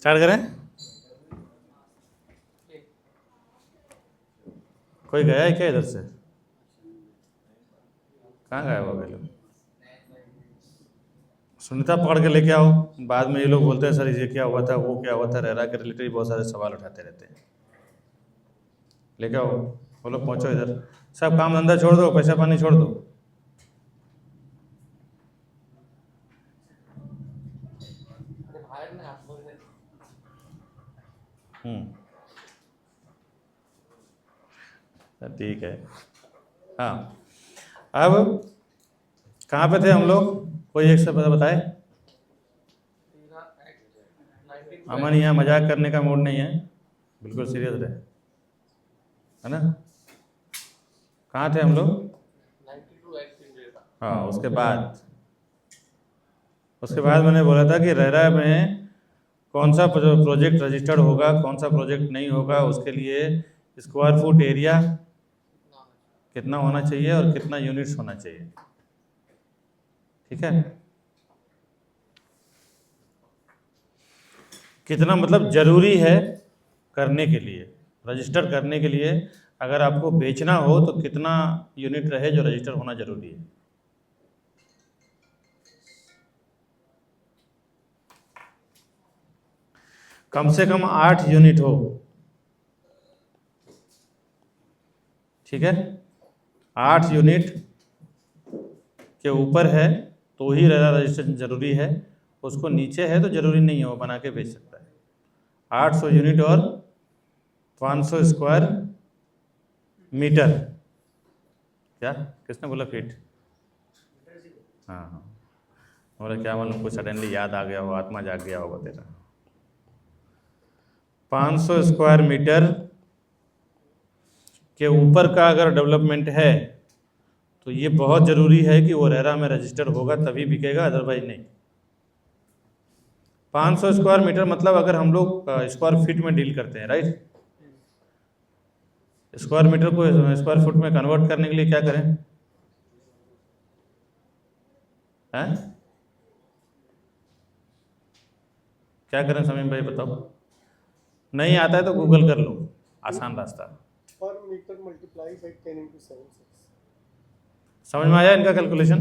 Start करें। कोई गया है क्या इधर से? कहाँ गया वो लोग? सुनीता पकड़ के लेके आओ। बाद में ये लोग बोलते हैं सर ये क्या हुआ था, वो क्या हुआ था, रह रहा के रिलेटेड बहुत सारे सवाल उठाते रहते हैं। लेके आओ, वो लोग पहुँचो इधर। सब काम धंधा छोड़ दो, पैसा पानी छोड़ दो। ठीक है। हाँ, अब कहाँ पे थे हम लोग? कोई एक से बताए। अमन यहाँ मजाक करने का मूड नहीं है, बिल्कुल सीरियस रहे, है ना? कहाँ थे हम लोग? हाँ, उसके बाद मैंने बोला था कि रेरा में कौन सा प्रोजेक्ट रजिस्टर्ड होगा, कौन सा प्रोजेक्ट नहीं होगा, उसके लिए स्क्वायर फुट एरिया कितना होना चाहिए और कितना यूनिट्स होना चाहिए। ठीक है, कितना मतलब जरूरी है करने के लिए, रजिस्टर करने के लिए। अगर आपको बेचना हो तो कितना यूनिट रहे जो रजिस्टर होना जरूरी है। कम से कम 8 यूनिट हो। ठीक है, 8 यूनिट के ऊपर है तो ही रेरा रजिस्ट्रेशन जरूरी है, उसको नीचे है तो जरूरी नहीं है, वो बना के बेच सकता है। 800 यूनिट और 500 स्क्वायर मीटर। क्या किसने बोला फीट? हाँ हाँ, बोला क्या मालूम, कुछ सडनली याद आ गया हो, आत्मा जाग गया होगा तेरा। 500 स्क्वायर मीटर के ऊपर का अगर डेवलपमेंट है तो ये बहुत ज़रूरी है कि वो रेरा में रजिस्टर होगा तभी बिकेगा, अदरवाइज नहीं। 500 स्क्वायर मीटर मतलब अगर हम लोग स्क्वायर फीट में डील करते हैं, राइट? स्क्वायर मीटर को स्क्वायर फुट में कन्वर्ट करने के लिए क्या करें? हैं? क्या करें समीम भाई बताओ? नहीं आता है तो गूगल कर लो, आसान रास्ता। पर मीटर मल्टीप्लाई बाय 10 into 76। समझ में आया इनका कैलकुलेशन?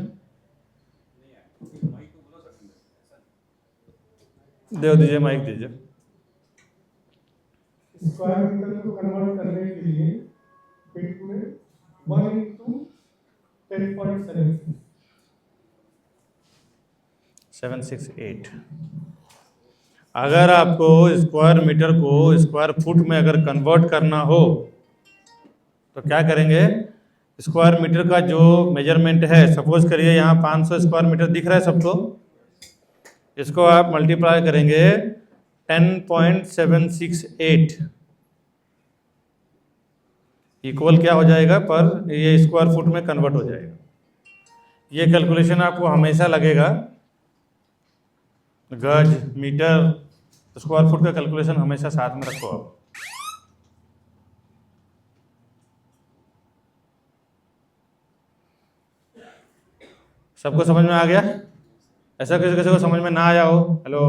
दे दीजिए, माइक दीजिए। स्क्वायर मीटर को कन्वर्ट करने के लिए फीट में 1 into 10.76 768। अगर आपको स्क्वायर मीटर को स्क्वायर फुट में अगर कन्वर्ट करना हो तो क्या करेंगे? स्क्वायर मीटर का जो मेजरमेंट है, सपोज करिए यहाँ 500 स्क्वायर मीटर दिख रहा है सबको, इसको आप मल्टीप्लाई करेंगे 10.768 इक्वल क्या हो जाएगा, पर ये स्क्वायर फुट में कन्वर्ट हो जाएगा। ये कैलकुलेशन आपको हमेशा लगेगा। गज मीटर स्क्वायर फुट का कैलकुलेशन हमेशा साथ में रखो आप। सबको समझ में आ गया? ऐसा किसी किसी को समझ में ना आया हो? हेलो,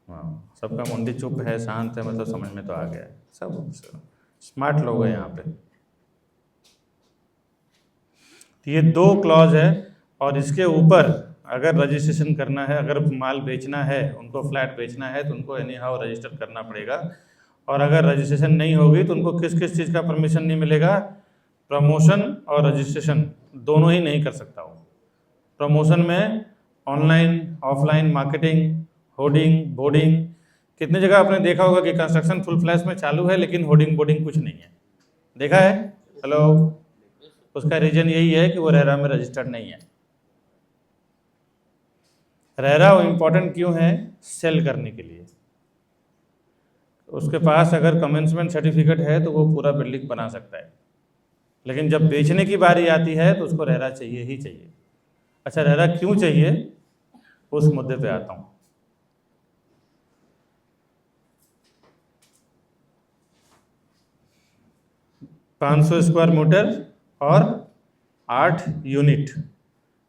हाँ, सबका मुंडी चुप है, शांत है, मतलब समझ में तो आ गया। सब स्मार्ट लोग हैं यहाँ पे। तो ये 2 क्लॉज है और इसके ऊपर अगर रजिस्ट्रेशन करना है, अगर माल बेचना है, उनको फ्लैट बेचना है तो उनको एनी हाउ रजिस्टर करना पड़ेगा। और अगर रजिस्ट्रेशन नहीं होगी तो उनको किस किस चीज़ का परमिशन नहीं मिलेगा? प्रमोशन और रजिस्ट्रेशन दोनों ही नहीं कर सकता वो। प्रमोशन में online offline marketing, hoarding boarding. कितनी जगह आपने देखा होगा कि कंस्ट्रक्शन फुल फ्लैश में चालू है लेकिन होर्डिंग बोर्डिंग कुछ नहीं है, देखा है? हेलो, उसका रीजन यही है कि वो रेरा में रजिस्टर्ड नहीं है। रेरा इम्पोर्टेंट क्यों है? सेल करने के लिए। उसके पास अगर कमेंसमेंट सर्टिफिकेट है तो वो पूरा बिल्डिंग बना सकता है, लेकिन जब बेचने की बारी आती है तो उसको रेरा चाहिए ही चाहिए। अच्छा, रेरा क्यों चाहिए उस मुद्दे पे आता हूँ। पाँच 500 स्क्वायर मीटर और 8 यूनिट,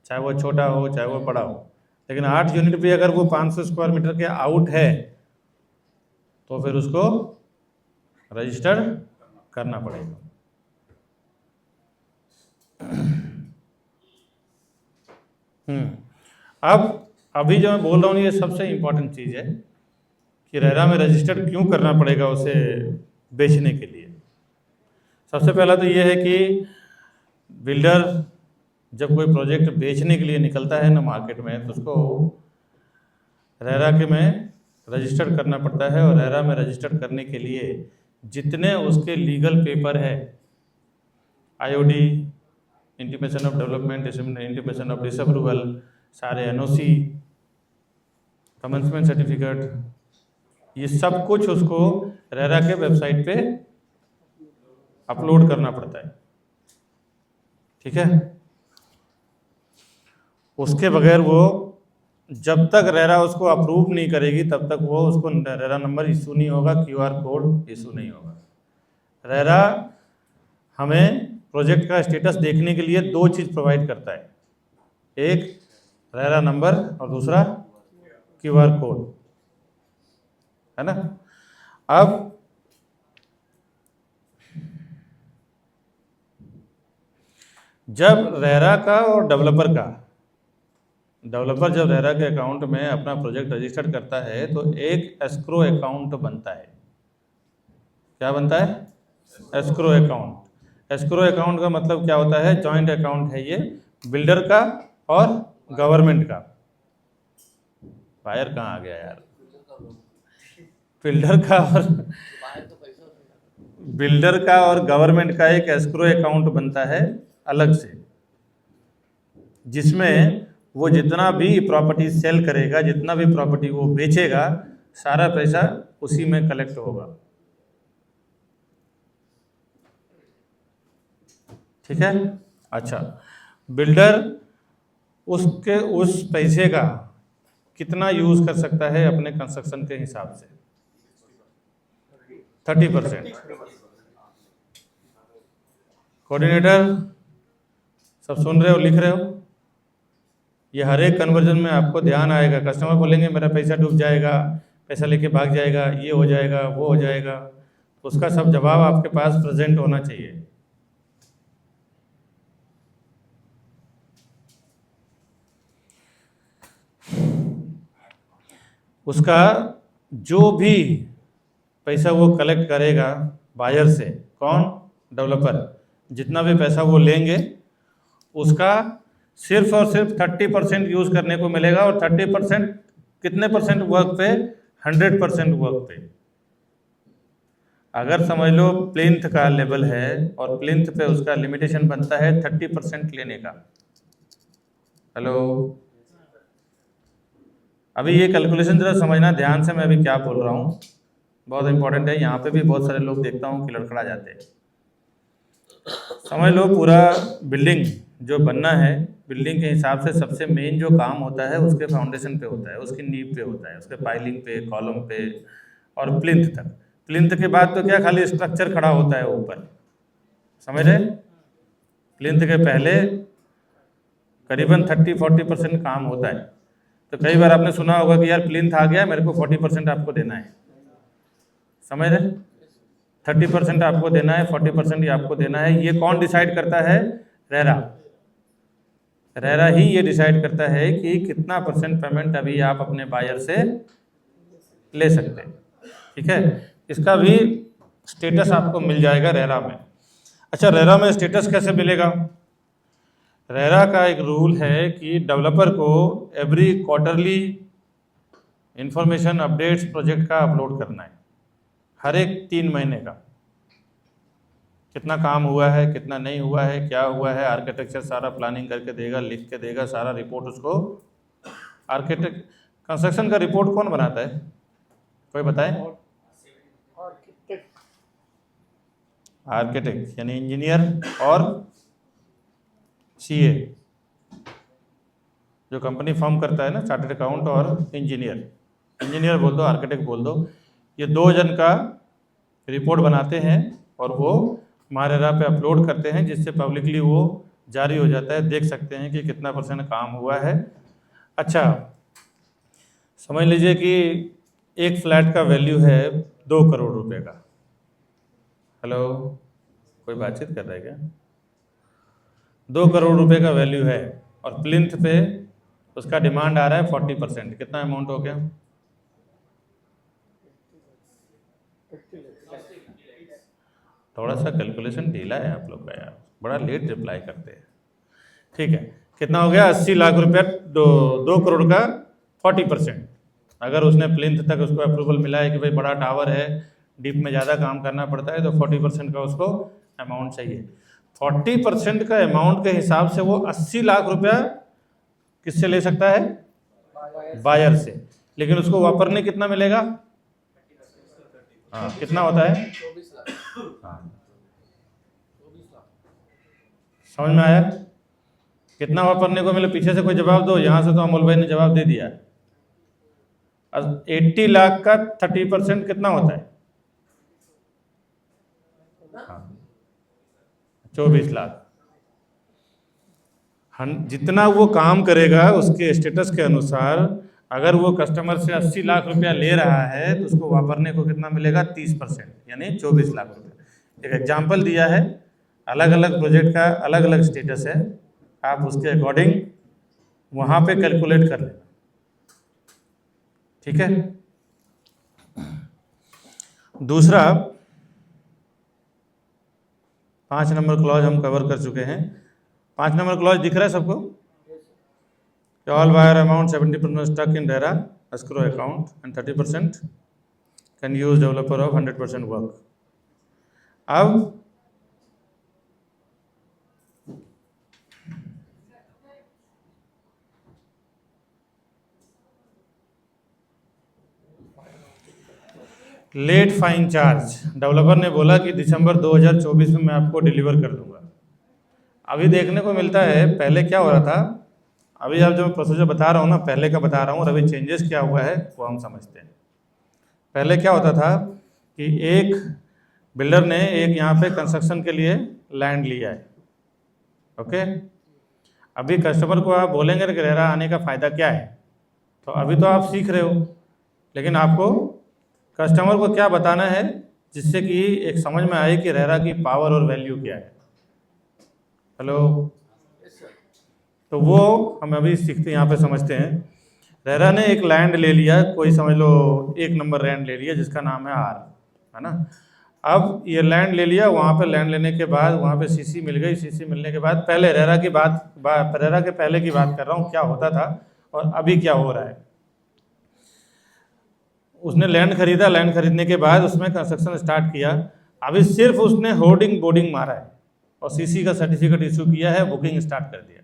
चाहे वो छोटा हो चाहे वो बड़ा हो, लेकिन 8 यूनिट पे अगर वो 500 स्क्वायर मीटर के आउट है तो फिर उसको रजिस्टर करना पड़ेगा। अब अभी जो मैं बोल रहा हूँ ये सबसे इम्पोर्टेंट चीज़ है कि रेरा में रजिस्टर क्यों करना पड़ेगा उसे बेचने के लिए। सबसे पहला तो ये है कि बिल्डर जब कोई प्रोजेक्ट बेचने के लिए निकलता है ना मार्केट में, तो उसको रेरा के में रजिस्टर करना पड़ता है। और रेरा में रजिस्टर करने के लिए जितने उसके लीगल पेपर है, IOD, intimation of development, intimation of disapproval, सारे एनओसी, कमेंसमेंट सर्टिफिकेट, ये सब कुछ उसको रेरा के वेबसाइट पे अपलोड करना पड़ता है। ठीक है, उसके बगैर वो जब तक रेरा उसको अप्रूव नहीं करेगी तब तक वो उसको रेरा नंबर इशू नहीं होगा, क्यूआर कोड इशू नहीं होगा। रेरा हमें प्रोजेक्ट का स्टेटस देखने के लिए 2 चीज़ प्रोवाइड करता है, एक रेरा नंबर और दूसरा क्यूआर कोड, है ना। अब जब रेरा का और डेवलपर जब रेरा के अकाउंट में अपना प्रोजेक्ट रजिस्टर करता है तो एक एस्क्रो अकाउंट बनता है। क्या बनता है? Escrow account. एस्क्रो अकाउंट का मतलब क्या होता है? जॉइंट अकाउंट है ये बिल्डर का और गवर्नमेंट का। बायर कहाँ आ गया यार? बिल्डर का और गवर्नमेंट का एक एस्क्रो अकाउंट बनता है अलग से, जिसमें वो जितना भी प्रॉपर्टी सेल करेगा, जितना भी प्रॉपर्टी वो बेचेगा, सारा पैसा उसी में कलेक्ट होगा। ठीक है। अच्छा, बिल्डर उस पैसे का कितना यूज कर सकता है अपने कंस्ट्रक्शन के हिसाब से? 30%। कोऑर्डिनेटर सब सुन रहे हो, लिख रहे हो? ये हर एक कन्वर्जन में आपको ध्यान आएगा। कस्टमर बोलेंगे मेरा पैसा डूब जाएगा, पैसा लेके भाग जाएगा, ये हो जाएगा, वो हो जाएगा, तो उसका सब जवाब आपके पास प्रेजेंट होना चाहिए। उसका जो भी पैसा वो कलेक्ट करेगा बायर से, कौन? डेवलपर। जितना भी पैसा वो लेंगे उसका सिर्फ और सिर्फ 30% यूज़ करने को मिलेगा। और 30% कितने परसेंट वर्क पे? 100% वर्क पे। अगर समझ लो प्लिंथ का लेवल है और प्लिंथ पे उसका लिमिटेशन बनता है 30% लेने का। हेलो, अभी ये कैलकुलेशन जरा समझना ध्यान से, मैं अभी क्या बोल रहा हूँ, बहुत इंपॉर्टेंट है। यहाँ पे भी बहुत सारे लोग देखता हूँ कि लड़खड़ा जाते हैं। समझ लो पूरा बिल्डिंग जो बनना है, बिल्डिंग के हिसाब से सबसे मेन जो काम होता है उसके फाउंडेशन पे होता है, उसकी नींव पे होता है, उसके पाइलिंग पे, कॉलम पे और प्लिंथ तक। प्लिंथ के बाद तो क्या खाली स्ट्रक्चर खड़ा होता है ऊपर, समझ रहे? प्लिंथ के पहले करीबन 30-40% काम होता है। तो कई बार आपने सुना होगा कि यार प्लिंथ आ गया, मेरे को 40% आपको देना है, समझ रहे? 30% आपको देना है, 40% ही आपको देना है। ये कौन डिसाइड करता है? रेरा। रेरा ही ये डिसाइड करता है कि कितना % पेमेंट अभी आप अपने बायर से ले सकते हैं। ठीक है, इसका भी स्टेटस आपको मिल जाएगा रेरा में। अच्छा, रेरा में स्टेटस कैसे मिलेगा? रेरा का एक रूल है कि डेवलपर को every quarterly information updates project का अपलोड करना है, हर एक 3 महीने का। कितना काम हुआ है, कितना नहीं हुआ है, क्या हुआ है, आर्किटेक्चर सारा प्लानिंग करके देगा, लिख के देगा, सारा रिपोर्ट उसको। आर्किटेक्ट कंस्ट्रक्शन का रिपोर्ट कौन बनाता है, कोई बताए? आर्किटेक्ट यानी इंजीनियर और सीए, जो कंपनी फॉर्म करता है ना, चार्टर्ड अकाउंट और इंजीनियर बोल दो, आर्किटेक्ट बोल दो, ये 2 जन का रिपोर्ट बनाते हैं और वो मारेरा पे अपलोड करते हैं, जिससे पब्लिकली वो जारी हो जाता है, देख सकते हैं कि कितना % काम हुआ है। अच्छा, समझ लीजिए कि एक फ्लैट का वैल्यू है 2 करोड़ रुपए का। हेलो, कोई बातचीत कर रहा है क्या? 2 करोड़ रुपए का वैल्यू है और प्लिंथ पे उसका डिमांड आ रहा है 40%। कितना अमाउंट हो गया? थोड़ा सा कैलकुलेशन ढीला है आप लोग का यार, बड़ा लेट रिप्लाई करते हैं। ठीक है, कितना हो गया? 80 लाख रुपया। 2 करोड़ का 40%। अगर उसने प्लिंथ तक उसको अप्रूवल मिला है कि भाई बड़ा टावर है, डीप में ज़्यादा काम करना पड़ता है, तो 40% का उसको अमाउंट चाहिए। 40% का अमाउंट के हिसाब से वो 80 लाख रुपया किससे ले सकता है? बायर से। लेकिन उसको वापरने कितना मिलेगा? हाँ, कितना होता है? हाँ, समझ में आया? कितना वापरने को मिले? पीछे से कोई जवाब दो। यहाँ से तो अमोल भाई ने जवाब दे दिया। 80 लाख का 30% कितना होता है? हाँ, 24 लाख। जितना वो काम करेगा उसके स्टेटस के अनुसार, अगर वो कस्टमर से 80 लाख रुपया ले रहा है तो उसको वापरने को कितना मिलेगा? 30%, यानी 24 लाख रुपया। एक एग्जाम्पल दिया है, अलग अलग प्रोजेक्ट का अलग अलग स्टेटस है, आप उसके अकॉर्डिंग वहाँ पे कैलकुलेट कर लेना। ठीक है। दूसरा, 5 नंबर क्लॉज हम कवर कर चुके हैं। 5 नंबर क्लॉज दिख रहा है सबको? All wire amount 70% stuck in RERA escrow account and 30% can use developer of 100% work. अब लेट फाइन चार्ज, डेवलपर ने बोला कि दिसंबर 2024 में मैं आपको डिलीवर कर दूंगा। अभी देखने को मिलता है, पहले क्या हो रहा था, अभी आप जो प्रोसीजर बता रहा हूँ ना, पहले का बता रहा हूँ, और अभी चेंजेस क्या हुआ है वो हम समझते हैं। पहले क्या होता था कि एक बिल्डर ने एक यहाँ पे कंस्ट्रक्शन के लिए लैंड लिया है, ओके। अभी कस्टमर को आप बोलेंगे कि रेरा आने का फ़ायदा क्या है, तो अभी तो आप सीख रहे हो, लेकिन आपको कस्टमर को क्या बताना है जिससे कि एक समझ में आए कि रेरा की पावर और वैल्यू क्या है। हेलो, तो वो हम अभी सीखते यहाँ पे समझते हैं। रेरा ने एक लैंड ले लिया, कोई समझ लो 1 नंबर लैंड ले लिया जिसका नाम है आर, है ना। अब ये लैंड ले लिया, वहाँ पे लैंड लेने के बाद वहाँ पे सीसी मिल गई। सीसी मिलने के बाद, पहले रेरा की रेरा के पहले की बात कर रहा हूँ, क्या होता था और अभी क्या हो रहा है। उसने लैंड खरीदा, लैंड खरीदने के बाद उसमें कंस्ट्रक्शन स्टार्ट किया। अभी सिर्फ उसने होर्डिंग बोर्डिंग मारा है और सीसी का सर्टिफिकेट इशू किया है, बुकिंग स्टार्ट कर दिया।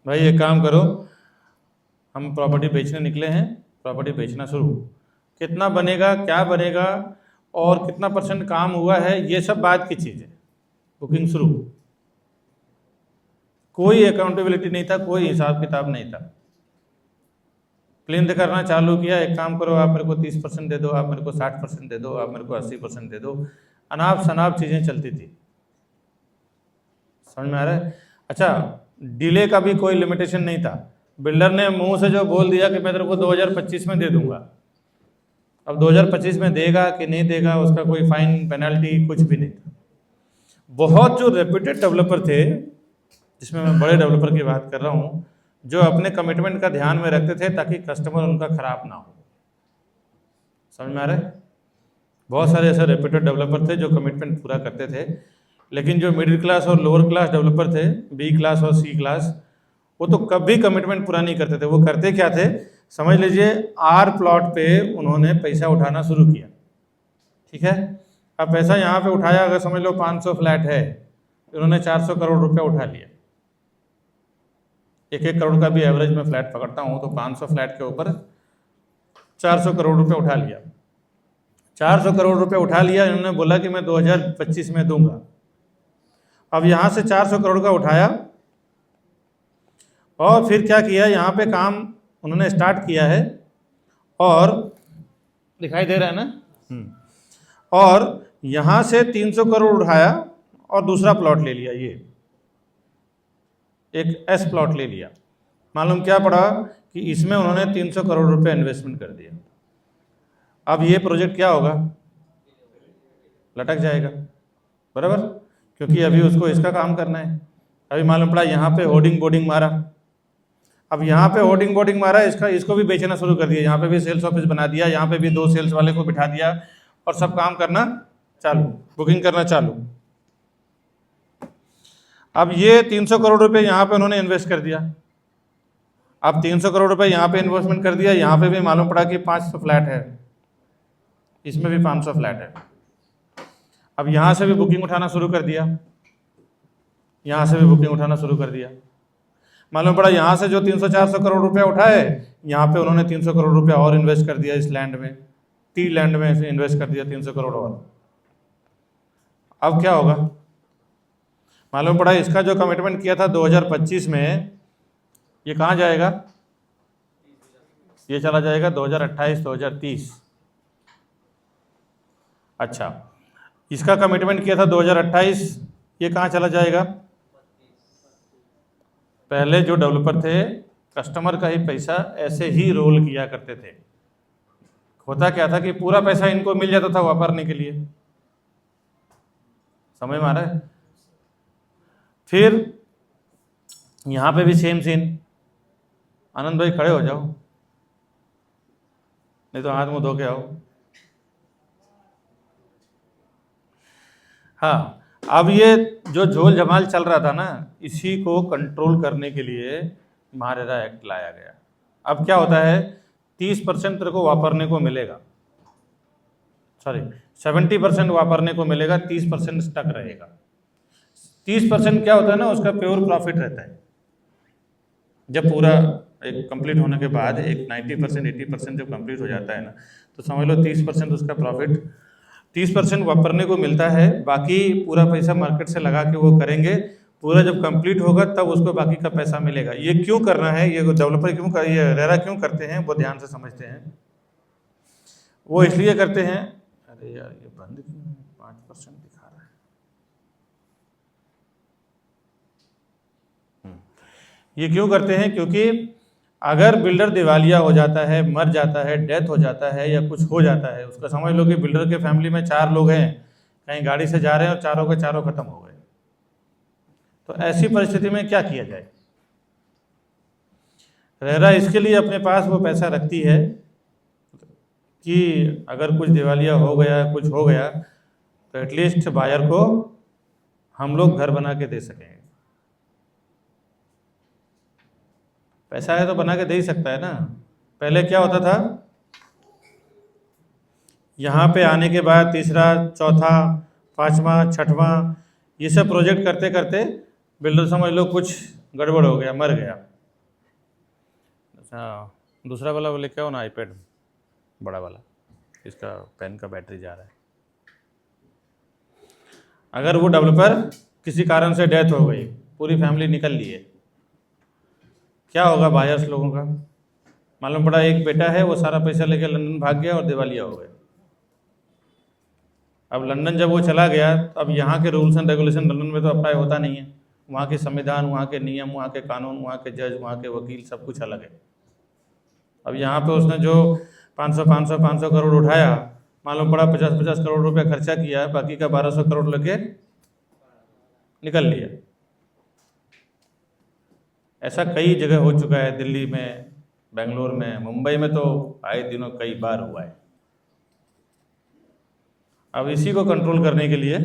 भाई एक काम करो, हम प्रॉपर्टी बेचने निकले हैं, प्रॉपर्टी बेचना शुरू। कितना बनेगा, क्या बनेगा और कितना % काम हुआ है, ये सब बात की चीज़ है। बुकिंग शुरू, कोई अकाउंटेबिलिटी नहीं था, कोई हिसाब किताब नहीं था। प्लिंथ करना चालू किया, एक काम करो आप मेरे को 30% दे दो, आप मेरे को 60% दे दो, आप मेरे को 80% दे दो। अनाप शनाप चीज़ें चलती थी। समझ में आ रहा है? अच्छा, डिले का भी कोई लिमिटेशन नहीं था। बिल्डर ने मुंह से जो बोल दिया कि मैं तेरे को 2025 में दे दूंगा, अब 2025 में देगा कि नहीं देगा उसका कोई फाइन पेनल्टी कुछ भी नहीं था। बहुत जो रेप्यूटेड डेवलपर थे, जिसमें मैं बड़े डेवलपर की बात कर रहा हूँ, जो अपने कमिटमेंट का ध्यान में रखते थे ताकि कस्टमर उनका खराब ना हो। समझ में आ रहा है? बहुत सारे ऐसे रेप्यूटेड डेवलपर थे जो कमिटमेंट पूरा करते थे। लेकिन जो मिडिल क्लास और लोअर क्लास डेवलपर थे, बी क्लास और सी क्लास, वो तो कभी कमिटमेंट पूरा नहीं करते थे। वो करते क्या थे, समझ लीजिए आर प्लॉट पे उन्होंने पैसा उठाना शुरू किया, ठीक है। अब पैसा यहाँ पे उठाया, अगर समझ लो 500 फ्लैट है, उन्होंने 400 करोड़ रुपया उठा लिया। 1-1 करोड़ का भी एवरेज में फ्लैट पकड़ता हूँ, तो 500 फ्लैट के ऊपर 400 करोड़ रुपये उठा लिया। 400 करोड़ रुपये उठा लिया, इन्होंने बोला कि मैं 2025 में दूंगा। अब यहाँ से 400 करोड़ का उठाया और फिर क्या किया, यहाँ पे काम उन्होंने स्टार्ट किया है, और दिखाई दे रहा है ना, और यहाँ से 300 करोड़ उठाया और दूसरा प्लॉट ले लिया, ये एक एस प्लॉट ले लिया। मालूम क्या पड़ा कि इसमें उन्होंने 300 करोड़ रुपए इन्वेस्टमेंट कर दिया। अब ये प्रोजेक्ट क्या होगा, लटक जाएगा, बराबर, क्योंकि अभी उसको इसका काम करना है। अभी मालूम पड़ा यहाँ पे होर्डिंग बोर्डिंग मारा, अब यहाँ पे होर्डिंग बोर्डिंग मारा, इसको भी बेचना शुरू कर दिया, यहाँ पे भी सेल्स ऑफिस बना दिया, यहाँ पे भी 2 सेल्स वाले को बिठा दिया और सब काम करना चालू, बुकिंग करना चालू। अब ये 300 करोड़ रुपए यहाँ पे उन्होंने इन्वेस्ट कर दिया। अब 300 करोड़ रुपए यहाँ पे इन्वेस्टमेंट कर दिया, यहाँ पे भी मालूम पड़ा कि 500 फ्लैट है, इसमें भी 500 फ्लैट है। अब यहाँ से भी बुकिंग उठाना शुरू कर दिया, यहाँ से भी बुकिंग उठाना शुरू कर दिया। मालूम पड़ा यहाँ से जो 300-400 करोड़ रुपया उठाए, यहाँ पे उन्होंने 300 करोड़ रुपया और इन्वेस्ट कर दिया, इस लैंड में, टी लैंड में से इन्वेस्ट कर दिया 300 करोड़ और। अब क्या होगा, मालूम पड़ा इसका जो कमिटमेंट किया था 2025 में, ये कहाँ जाएगा, ये चला जाएगा 2028-2030। अच्छा, इसका कमिटमेंट किया था 2028, ये कहाँ चला जाएगा। पहले जो डेवलपर थे, कस्टमर का ही पैसा ऐसे ही रोल किया करते थे। होता क्या था कि पूरा पैसा इनको मिल जाता था वापरने के लिए, समझ में आ रहा है। फिर यहाँ पे भी सेम सीन। आनंद भाई खड़े हो जाओ, नहीं तो हाथ मुंह धो के आओ। हाँ, अब ये जो झोल झमाल चल रहा था ना, इसी को कंट्रोल करने के लिए महारेरा एक्ट लाया गया। अब क्या होता है, 30% तेरे को वापरने को मिलेगा, सॉरी 70% वापरने को मिलेगा, 30% स्टक रहेगा। 30% क्या होता है ना, उसका प्योर प्रॉफिट रहता है। जब पूरा एक कंप्लीट होने के बाद एक 90% 80% जब कंप्लीट हो जाता है ना, तो समझ लो 30% उसका प्रॉफिट, 30% वापरने को मिलता है। बाकी पूरा पैसा मार्केट से लगा के वो करेंगे, पूरा जब कंप्लीट होगा तब उसको बाकी का पैसा मिलेगा। ये क्यों करना है, ये डेवलपर क्यों कर, ये रेरा क्यों करते हैं, वो ध्यान से समझते हैं। वो इसलिए करते हैं, अरे यार ये बंद क्यों 5% दिखा रहा है। ये क्यों करते हैं, क्योंकि अगर बिल्डर दिवालिया हो जाता है, मर जाता है, डेथ हो जाता है या कुछ हो जाता है, उसका समझ लो कि बिल्डर के फैमिली में 4 लोग हैं, कहीं गाड़ी से जा रहे हैं और चारों के चारों खत्म हो गए, तो ऐसी परिस्थिति में क्या किया जाए। रेरा इसके लिए अपने पास वो पैसा रखती है कि अगर कुछ दिवालिया हो गया, कुछ हो गया, तो एटलीस्ट बायर को हम लोग घर बना के दे सकेंगे। पैसा है तो बना के दे ही सकता है ना। पहले क्या होता था, यहाँ पे आने के बाद तीसरा, चौथा, 5वां, 6वां, ये सब प्रोजेक्ट करते करते बिल्डर समझ लो कुछ गड़बड़ हो गया, मर गया। अच्छा, दूसरा वाला वो लेके आओ ना, आईपैड बड़ा वाला, इसका पेन का बैटरी जा रहा है। अगर वो डेवलपर किसी कारण से डेथ हो गई, पूरी फैमिली निकल ली है, क्या होगा बायर्स लोगों का। मालूम पड़ा एक बेटा है, वो सारा पैसा लेके लंदन भाग गया और दिवालिया हो गए। अब लंदन जब वो चला गया, अब यहाँ के रूल्स एंड रेगुलेशन लंदन में तो अप्लाई होता नहीं है। वहाँ के संविधान, वहाँ के नियम, वहाँ के कानून, वहाँ के जज, वहाँ के वकील, सब कुछ अलग है। अब यहाँ पे उसने जो 500 करोड़ उठाया, मालूम पड़ा 50 करोड़ रुपया खर्चा किया, बाकी का 1200 करोड़ लेके निकल लिया। ऐसा कई जगह हो चुका है, दिल्ली में, बेंगलोर में, मुंबई में तो आए दिनों कई बार हुआ है। अब इसी को कंट्रोल करने के लिए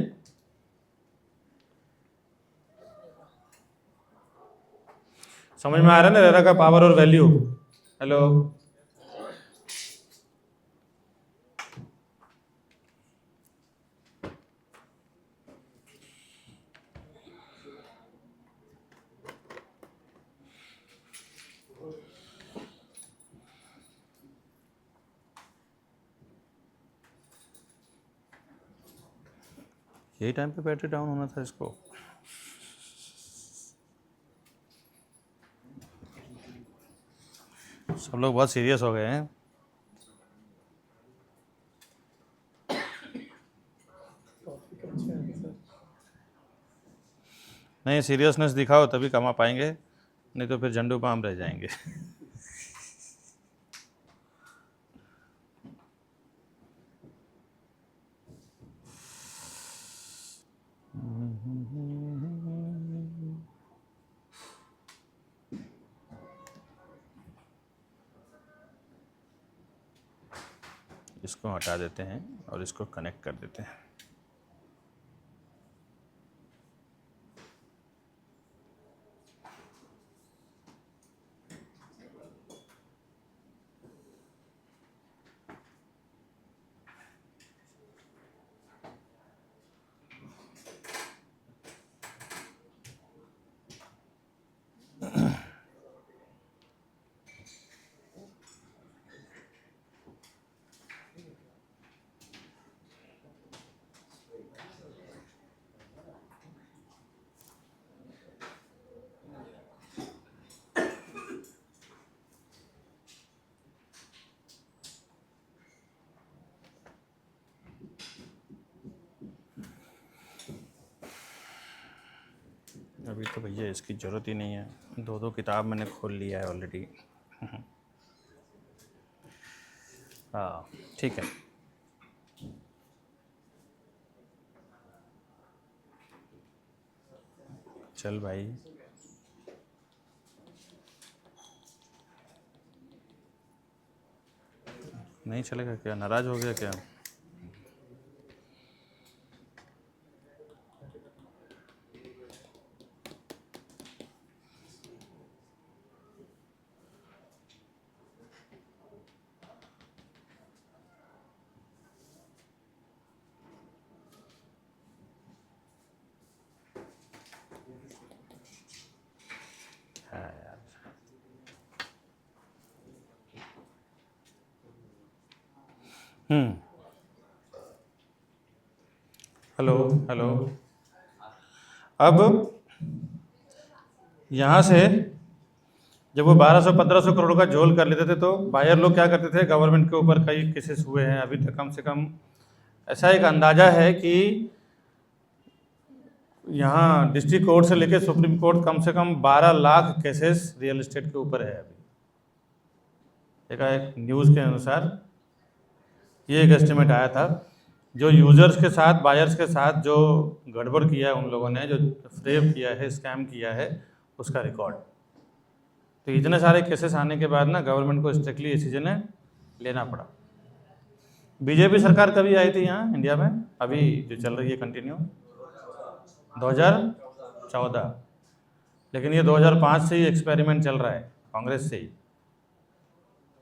समझ में आ रहा है ना रेरा का पावर और वैल्यू। हेलो, यही टाइम पे बैटरी डाउन होना था इसको। सब लोग बहुत सीरियस हो गए हैं। नहीं, सीरियसनेस दिखाओ तभी कमा पाएंगे, नहीं तो फिर झंडू पाम रह जाएंगे। इसको हटा देते हैं और इसको कनेक्ट कर देते हैं। अभी तो भैया इसकी ज़रूरत ही नहीं है, दो दो किताब मैंने खोल लिया है ऑलरेडी। हाँ ठीक है। चल भाई, नहीं चलेगा क्या? नाराज़ हो गया क्या? Hello hello. अब यहाँ से जब वो 1200-1500 करोड़ का झोल कर लेते थे तो बायर लोग क्या करते थे, गवर्नमेंट के ऊपर कई केसेस हुए हैं अभी तक। कम से कम ऐसा एक अंदाज़ा है कि यहाँ डिस्ट्रिक्ट कोर्ट से लेकर सुप्रीम कोर्ट कम से कम 12 लाख केसेस रियल एस्टेट के ऊपर है अभी। एक न्यूज़ के अनुसार ये एक एस्टिमेट आया था। जो यूज़र्स के साथ, बायर्स के साथ जो गड़बड़ किया है उन लोगों ने, जो फ्रेब किया है, स्कैम किया है, उसका रिकॉर्ड। तो इतने सारे केसेस आने के बाद ना गवर्नमेंट को स्ट्रिक्टली डिसीजन लेना पड़ा। बीजेपी सरकार कभी आई थी यहाँ इंडिया में? अभी जो चल रही है कंटिन्यू 2014, लेकिन ये 2005 से ही एक्सपेरिमेंट चल रहा है कांग्रेस से ही।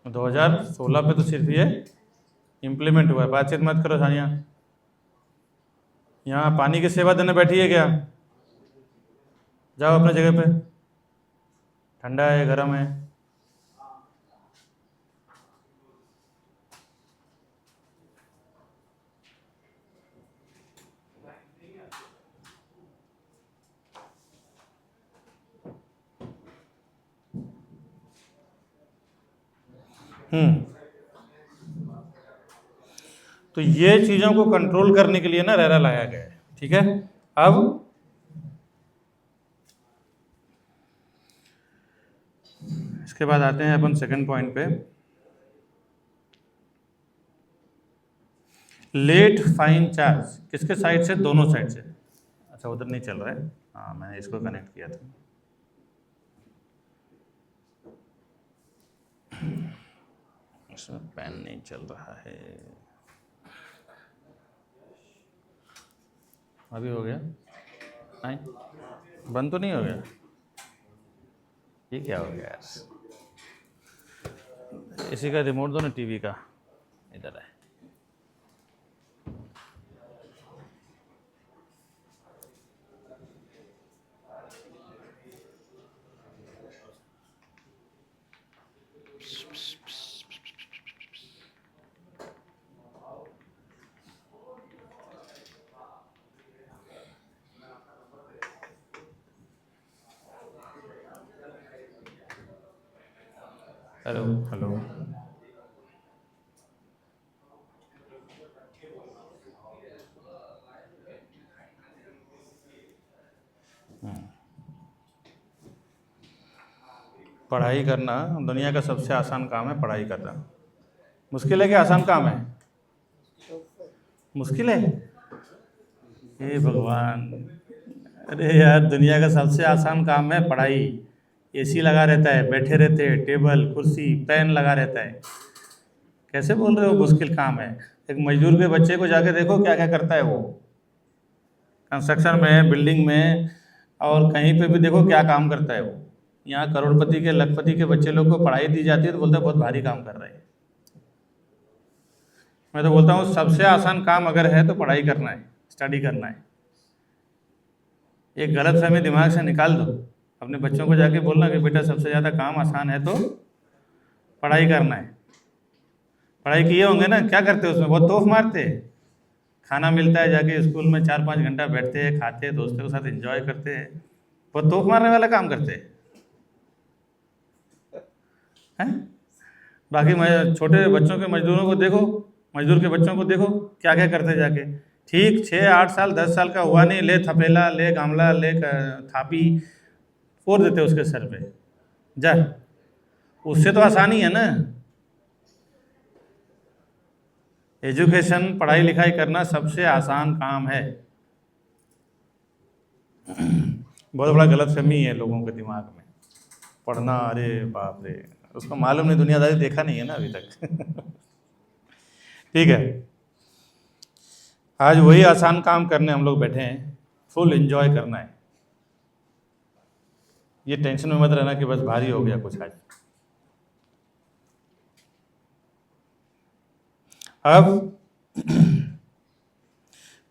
2016 पे तो सिर्फ ये इम्प्लीमेंट हुआ है। बातचीत मत करो सानिया, यहाँ पानी की सेवा देने बैठी है क्या? जाओ अपने जगह पे, ठंडा है गर्म है। तो ये चीज़ों को कंट्रोल करने के लिए ना रेरा लाया गया है, ठीक है। अब इसके बाद आते हैं अपन सेकंड पॉइंट पे, लेट फाइन चार्ज। किसके साइड से? दोनों साइड से। अच्छा उधर नहीं चल रहा है, हाँ मैंने इसको कनेक्ट किया था। इसमें पेन नहीं चल रहा है। अभी हो गया? नहीं, बंद तो नहीं हो गया? ये क्या हो गया यार? इसी का रिमोट दो ना टीवी का, इधर है। Hello hello. पढ़ाई करना दुनिया का सबसे आसान काम है। पढ़ाई करना मुश्किल है कि आसान काम है? मुश्किल है। हे भगवान, अरे यार दुनिया का सबसे आसान काम है पढ़ाई। एसी लगा रहता है, बैठे रहते हैं, टेबल कुर्सी पेन लगा रहता है, कैसे बोल रहे हो मुश्किल काम है? एक मजदूर के बच्चे को जाके देखो क्या क्या करता है वो, कंस्ट्रक्शन में, बिल्डिंग में, और कहीं पे भी देखो क्या काम करता है वो। यहाँ करोड़पति के, लखपति के बच्चे लोग को पढ़ाई दी जाती है तो बोलते हैं बहुत भारी काम कर रहे हैं। मैं तो बोलता हूँ सबसे आसान काम अगर है तो पढ़ाई करना है, स्टडी करना है। एक गलत फहमी दिमाग से निकाल दो, अपने बच्चों को जाके बोलना कि बेटा सबसे ज़्यादा काम आसान है तो पढ़ाई करना है। पढ़ाई किए होंगे ना, क्या करते हैं उसमें? बहुत तोफ मारते हैं। खाना मिलता है, जाके स्कूल में 4-5 घंटा बैठते हैं, खाते हैं, दोस्तों के साथ एंजॉय करते हैं, बहुत तोफ मारने वाला काम करते हैं। बाकी छोटे बच्चों के, मजदूरों को देखो, मजदूर के बच्चों को देखो क्या क्या करते जाके। ठीक 6-8 साल 10 साल का हुआ नहीं, ले थपेला, ले गामला, ले थापी फोड़ देते उसके सर पे। जा, उससे तो आसानी है ना। एजुकेशन, पढ़ाई लिखाई करना सबसे आसान काम है। बहुत बड़ा गलतफहमी है लोगों के दिमाग में, पढ़ना, अरे बाप रे, उसको मालूम नहीं, दुनियादारी देखा नहीं है ना अभी तक। ठीक है, आज वही आसान काम करने हम लोग बैठे हैं, फुल एंजॉय करना है। ये टेंशन में मत रहना कि बस भारी हो गया कुछ आज। अब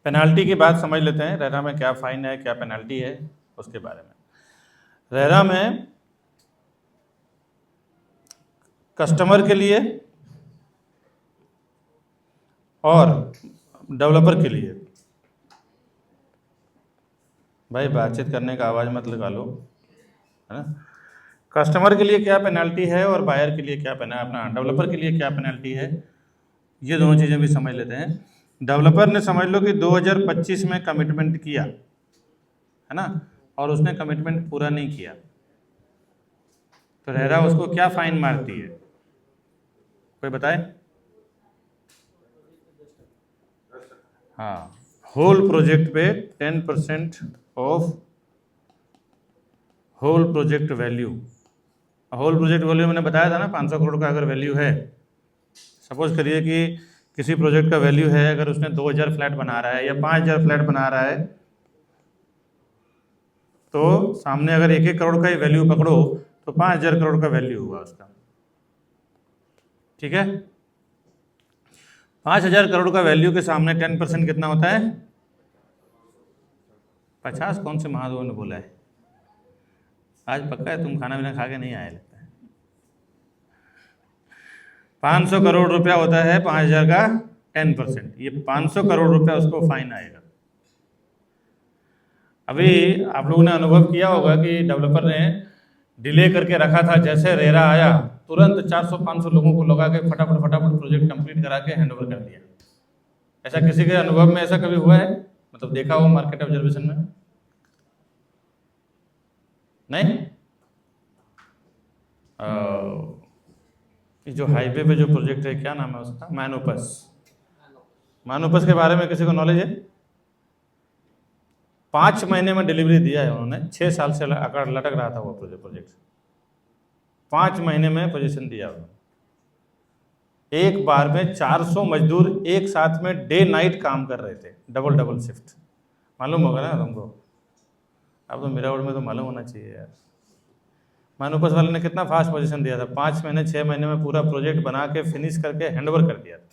पेनाल्टी की बात समझ लेते हैं। रेरा में क्या फाइन है, क्या पेनाल्टी है, उसके बारे में। रेरा में कस्टमर के लिए और डेवलपर के लिए, भाई बातचीत करने का आवाज़ मत लगा लो, है ना। कस्टमर के लिए क्या पेनल्टी है और बायर के लिए क्या अपना डेवलपर के लिए क्या पेनल्टी है, ये दोनों चीज़ें भी समझ लेते हैं। डेवलपर ने समझ लो कि 2025 में कमिटमेंट किया, है ना, और उसने कमिटमेंट पूरा नहीं किया, तो रेरा उसको क्या फाइन मारती है, कोई बताए? हाँ, होल प्रोजेक्ट पे 10% of whole project value. Whole project value मैंने बताया था ना, 500 करोड़ का अगर वैल्यू है, सपोज करिए कि किसी प्रोजेक्ट का वैल्यू है, अगर उसने 2000 फ्लैट बना रहा है या 5000 फ्लैट बना रहा है, तो सामने अगर 1-1 करोड़ का ही वैल्यू पकड़ो तो 5000 करोड़ का वैल्यू हुआ उसका। ठीक है, 5000 करोड़ का वैल्यू के सामने 10% कितना होता है? 50। कौन से महादेव ने बोला है? आज पक्का है तुम खाना पीना खा के नहीं आए लगता है। 500 करोड़ रुपया होता है 5000 का 10%, ये 500 करोड़ रुपया उसको फाइन आएगा। अभी आप लोगों ने अनुभव किया होगा कि डेवलपर ने डिले करके रखा था, जैसे रेरा आया तुरंत 400-500 लोगों को लगा के फटाफट प्रोजेक्ट कंप्लीट करा के हैंडओवर कर दिया। ऐसा किसी के अनुभव में ऐसा कभी हुआ है? मतलब देखा हो मार्केट ऑब्जर्वेशन में? नहीं। जो हाईवे पे जो प्रोजेक्ट है, क्या नाम है उसका? मैनोपस। मैनोपस के बारे में किसी को नॉलेज है? 5 महीने में डिलीवरी दिया है उन्होंने। 6 साल से लटक रहा था वो प्रोजेक्ट, 5 महीने में पोजीशन दिया उन्होंने। एक बार में 400 मजदूर एक साथ में डे नाइट काम कर रहे थे, डबल शिफ्ट। मालूम होगा ना तुमको? अब तो मिरावट में तो मालूम होना चाहिए यार। मैनोपस वाले ने कितना फास्ट पोजीशन दिया था, 5 महीने 6 महीने में पूरा प्रोजेक्ट बना के फिनिश करके हैंडओवर कर दिया था,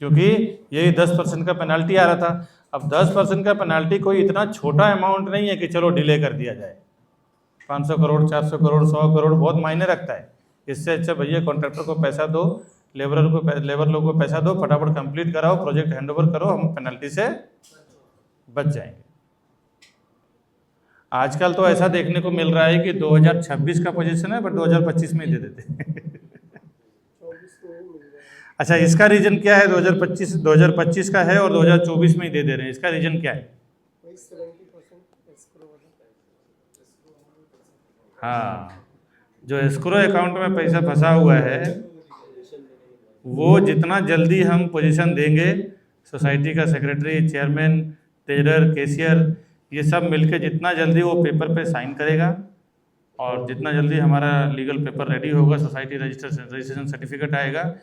क्योंकि यही 10% का पेनाल्टी आ रहा था। अब 10% का पेनाल्टी कोई इतना छोटा अमाउंट नहीं है कि चलो डिले कर दिया जाए। 500 करोड़, 400 करोड़, 100 करोड़ बहुत मायने रखता है। इससे अच्छा भैया कॉन्ट्रैक्टर को पैसा दो, लेबर लोगों को पैसा दो, फटाफट कंप्लीट कराओ, प्रोजेक्ट हैंडओवर करो, हम पेनल्टी से बच जाएंगे। आजकल तो ऐसा देखने को मिल रहा है कि 2026 का पोजीशन है, बट 2025 में ही दे देते। अच्छा, इसका रीजन क्या है? 2025 का है और 2024 में ही दे दे रहे हैं, इसका रीजन क्या है? हाँ, जो एस्क्रो अकाउंट में पैसा फंसा हुआ है, वो जितना जल्दी हम पोजीशन देंगे, सोसाइटी का सेक्रेटरी, चेयरमैन, ट्रेजरर, कैशियर, ये सब मिलके जितना जल्दी वो पेपर पे साइन करेगा, और जितना जल्दी हमारा लीगल पेपर रेडी होगा, सोसाइटी रजिस्ट्रेशन सर्टिफिकेट आएगा,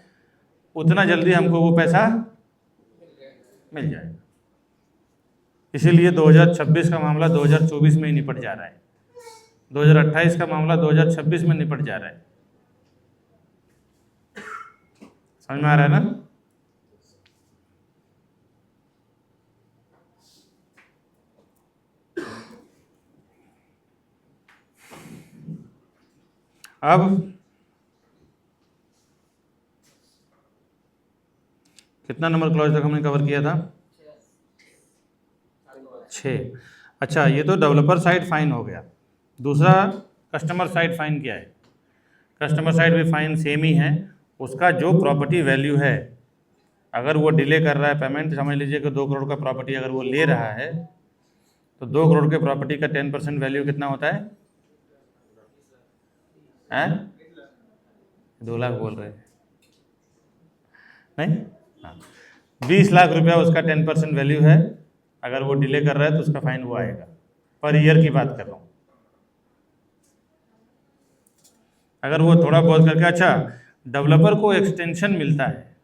उतना जल्दी हमको वो पैसा मिल जाएगा। इसीलिए 2026 का मामला 2024 में ही निपट जा रहा है, 2028 का मामला 2026 में निपट जा रहा है। समझ में आ रहा है ना? अब कितना नंबर क्लॉज तक हमने कवर किया था? 6। अच्छा, ये तो डेवलपर साइड फाइन हो गया। दूसरा कस्टमर साइड फाइन क्या है? कस्टमर साइड भी फाइन सेम ही है। उसका जो प्रॉपर्टी वैल्यू है, अगर वो डिले कर रहा है पेमेंट, समझ लीजिए कि 2 करोड़ का प्रॉपर्टी अगर वो ले रहा है, तो 2 करोड़ के प्रॉपर्टी का 10% वैल्यू कितना होता है? 2 लाख बोल रहे हैं? नहीं, हाँ, 20 लाख रुपया उसका 10% वैल्यू है। अगर वो डिले कर रहा है तो उसका फाइन वो आएगा। पर ईयर की बात कर रहा हूँ। अगर वो थोड़ा बहुत करके, अच्छा, डेवलपर को एक्सटेंशन मिलता है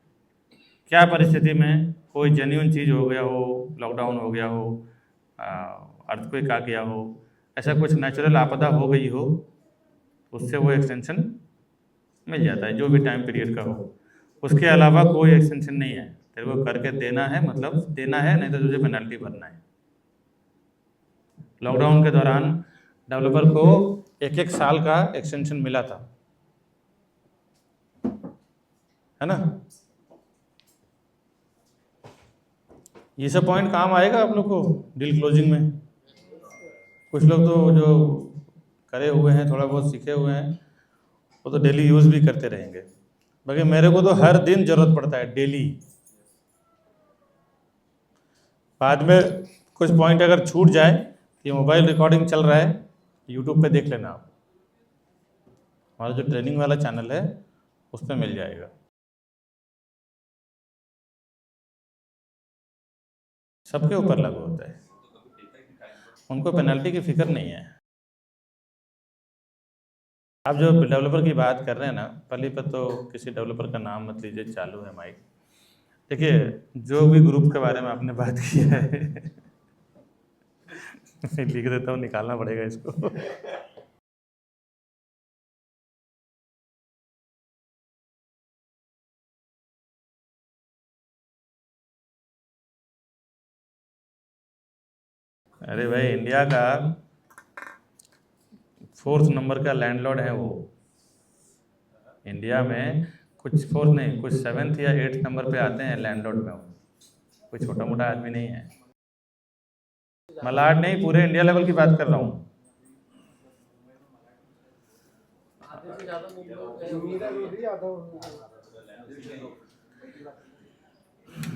क्या परिस्थिति में? कोई जेन्युइन चीज़ हो गया हो, लॉकडाउन हो गया हो, अर्थक्वेक आ गया हो, ऐसा कुछ नेचुरल आपदा हो गई हो, उससे वो एक्सटेंशन मिल जाता है, जो भी टाइम पीरियड का हो। उसके अलावा कोई एक्सटेंशन नहीं है। तेरे को करके देना है, मतलब देना है, नहीं तो तुझे पेनल्टी भरना है। लॉकडाउन के दौरान डेवलपर को 1-1 साल का एक्सटेंशन मिला था, है ना? ये सब पॉइंट काम आएगा आप लोग को डील क्लोजिंग में। कुछ लोग तो जो करे हुए हैं, थोड़ा बहुत सीखे हुए हैं, वो तो डेली यूज़ भी करते रहेंगे। बाकी मेरे को तो हर दिन ज़रूरत पड़ता है, डेली। बाद में कुछ पॉइंट अगर छूट जाए, ये मोबाइल रिकॉर्डिंग चल रहा है, यूट्यूब पे देख लेना आप। हमारा जो ट्रेनिंग वाला चैनल है उस पर मिल जाएगा। सबके ऊपर लागू होता है, उनको पेनल्टी की फिक्र नहीं है। आप जो डेवलपर की बात कर रहे हैं ना, पहले पर तो किसी डेवलपर का नाम मत लीजिए, चालू है माइक। देखिए, जो भी ग्रुप के बारे में आपने बात की है लिख देता हूँ, निकालना पड़ेगा इसको। अरे भाई, इंडिया का 4th नंबर का लैंडलॉर्ड है वो। इंडिया में कुछ 4th नहीं, कुछ 7th या 8th नंबर पे आते हैं लैंडलॉर्ड में। वो कोई छोटा मोटा आदमी नहीं है। मलाड नहीं, पूरे इंडिया लेवल की बात कर रहा हूँ।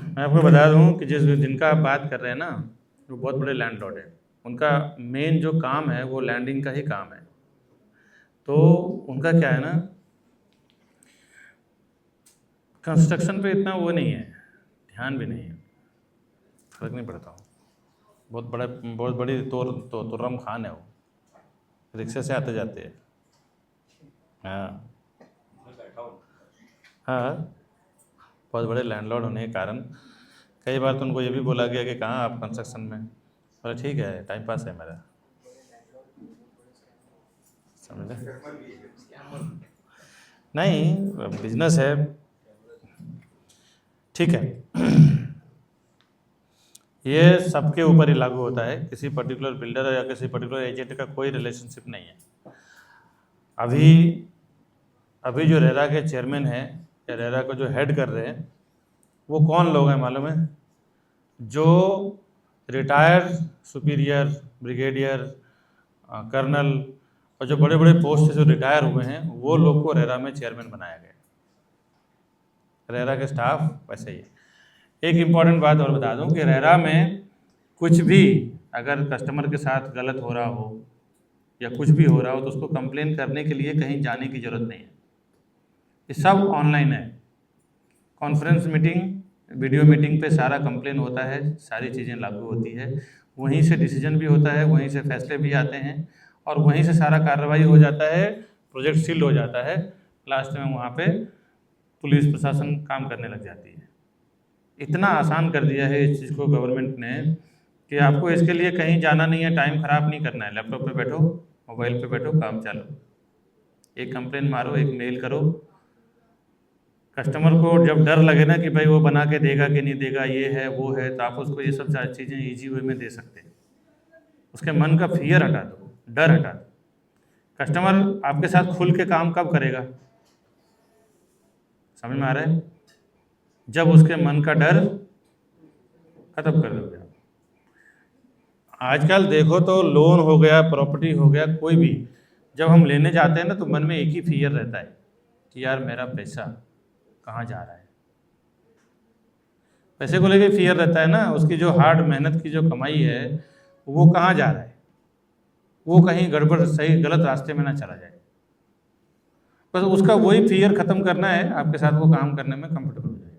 मैं आपको बता दूं कि जिनका आप बात कर रहे हैं ना, वो बहुत बड़े लैंडलॉर्ड हैं। उनका मेन जो काम है वो लैंडिंग का ही काम है। तो उनका क्या है ना, कंस्ट्रक्शन पे इतना वो नहीं है, ध्यान भी नहीं है, फर्क नहीं पड़ता। बहुत बड़ी तुर्रम खान है वो, रिक्शे से आते जाते हैं। हाँ हाँ, बहुत बड़े लैंडलॉर्ड होने के कारण कई बार तो उनको ये भी बोला गया कि कहाँ आप कंस्ट्रक्शन में। बोला ठीक है, टाइम पास है मेरा, समझे? नहीं, बिजनेस है, ठीक है। ये सबके ऊपर ही लागू होता है, किसी पर्टिकुलर बिल्डर या किसी पर्टिकुलर एजेंट का कोई रिलेशनशिप नहीं है। अभी जो रेरा के चेयरमैन हैं या रेरा को जो हेड कर रहे हैं, वो कौन लोग हैं मालूम है? जो रिटायर्ड सुपीरियर, ब्रिगेडियर, कर्नल और जो बड़े बड़े पोस्ट से जो रिटायर हुए हैं, वो लोग को रेरा में चेयरमैन बनाया गया। रेरा के स्टाफ वैसे ही है। एक इम्पॉर्टेंट बात और बता दूं कि रेरा में कुछ भी अगर कस्टमर के साथ गलत हो रहा हो या कुछ भी हो रहा हो, तो उसको कंप्लेन करने के लिए कहीं जाने की ज़रूरत नहीं है। ये सब ऑनलाइन है। कॉन्फ्रेंस मीटिंग, वीडियो मीटिंग पे सारा कंप्लेन होता है, सारी चीज़ें लागू होती है, वहीं से डिसीजन भी होता है, वहीं से फैसले भी आते हैं, और वहीं से सारा कार्रवाई हो जाता है, प्रोजेक्ट सील हो जाता है, लास्ट में वहाँ पे पुलिस प्रशासन काम करने लग जाती है। इतना आसान कर दिया है इस चीज़ को गवर्नमेंट ने कि आपको इसके लिए कहीं जाना नहीं है, टाइम ख़राब नहीं करना है, लैपटॉप पे बैठो, मोबाइल पे बैठो, काम चालू, एक कंप्लेन मारो, एक मेल करो। कस्टमर को जब डर लगे ना कि भाई वो बना के देगा कि नहीं देगा, ये है वो है, तो आप उसको ये सब चीज़ें ईजी वे में दे सकते हैं। उसके मन का फियर हटा दो, डर हटा दो। कस्टमर आपके साथ खुल के काम कब करेगा, समझ में आ रहा है? जब उसके मन का डर खत्म कर दोगे आप। आजकल देखो तो लोन हो गया, प्रॉपर्टी हो गया, कोई भी जब हम लेने जाते हैं ना तो मन में एक ही फियर रहता है कि यार मेरा पैसा कहाँ जा रहा है। पैसे को लेके फियर रहता है ना, उसकी जो हार्ड मेहनत की जो कमाई है वो कहाँ जा रहा है, वो कहीं गड़बड़ सही गलत रास्ते में ना चला जाए। बस उसका वही फियर ख़त्म करना है, आपके साथ वो काम करने में कंफर्टेबल हो जाएगा।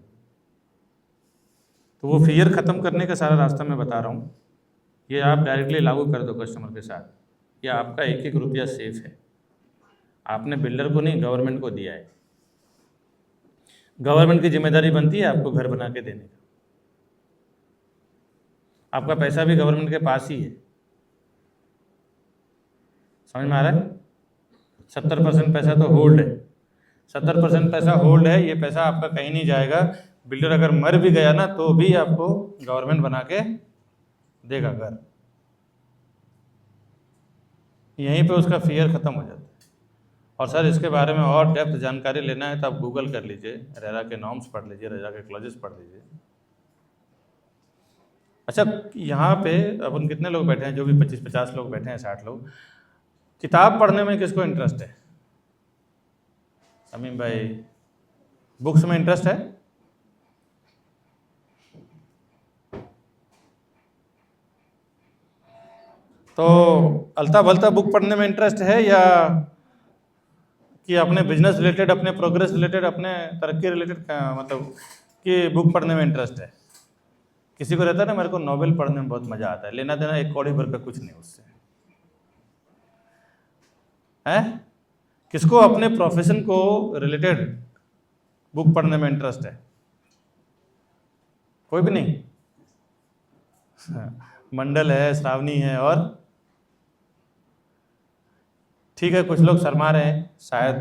तो वो फियर ख़त्म करने का सारा रास्ता मैं बता रहा हूँ, ये आप डायरेक्टली लागू कर दो कस्टमर के साथ, ये आपका एक एक रुपया सेफ है। आपने बिल्डर को नहीं, गवर्नमेंट को दिया है। गवर्नमेंट की जिम्मेदारी बनती है आपको घर बना के देने का। आपका पैसा भी गवर्नमेंट के पास ही है, समझ में आ रहा है? 70% पैसा तो होल्ड है, 70% पैसा होल्ड है, ये पैसा आपका कहीं नहीं जाएगा। बिल्डर अगर मर भी गया ना तो भी आपको गवर्नमेंट बना के देगा घर। यहीं पे उसका फियर ख़त्म हो जाता है। और सर इसके बारे में और डेप्थ जानकारी लेना है तो आप गूगल कर लीजिए, रेरा के नॉर्म्स पढ़ लीजिए, रेरा के क्लॉजेस पढ़ लीजिए। अच्छा, यहाँ पे अपन कितने लोग बैठे हैं, जो भी 25-50 लोग बैठे हैं, 60 लोग, किताब पढ़ने में किसको इंटरेस्ट है? समीम भाई, बुक्स में इंटरेस्ट है? तो अलता भलता बुक पढ़ने में इंटरेस्ट है, या कि अपने बिजनेस रिलेटेड, अपने प्रोग्रेस रिलेटेड, अपने तरक्की रिलेटेड मतलब कि बुक पढ़ने में इंटरेस्ट है? किसी को रहता है ना मेरे को नॉवेल पढ़ने में बहुत मज़ा आता है, लेना देना एक कौड़ी भर का कुछ नहीं उससे है। किसको अपने प्रोफेशन को रिलेटेड बुक पढ़ने में इंटरेस्ट है? कोई भी नहीं। मंडल है, श्रावणी है, और ठीक है, कुछ लोग शर्मा रहे हैं शायद।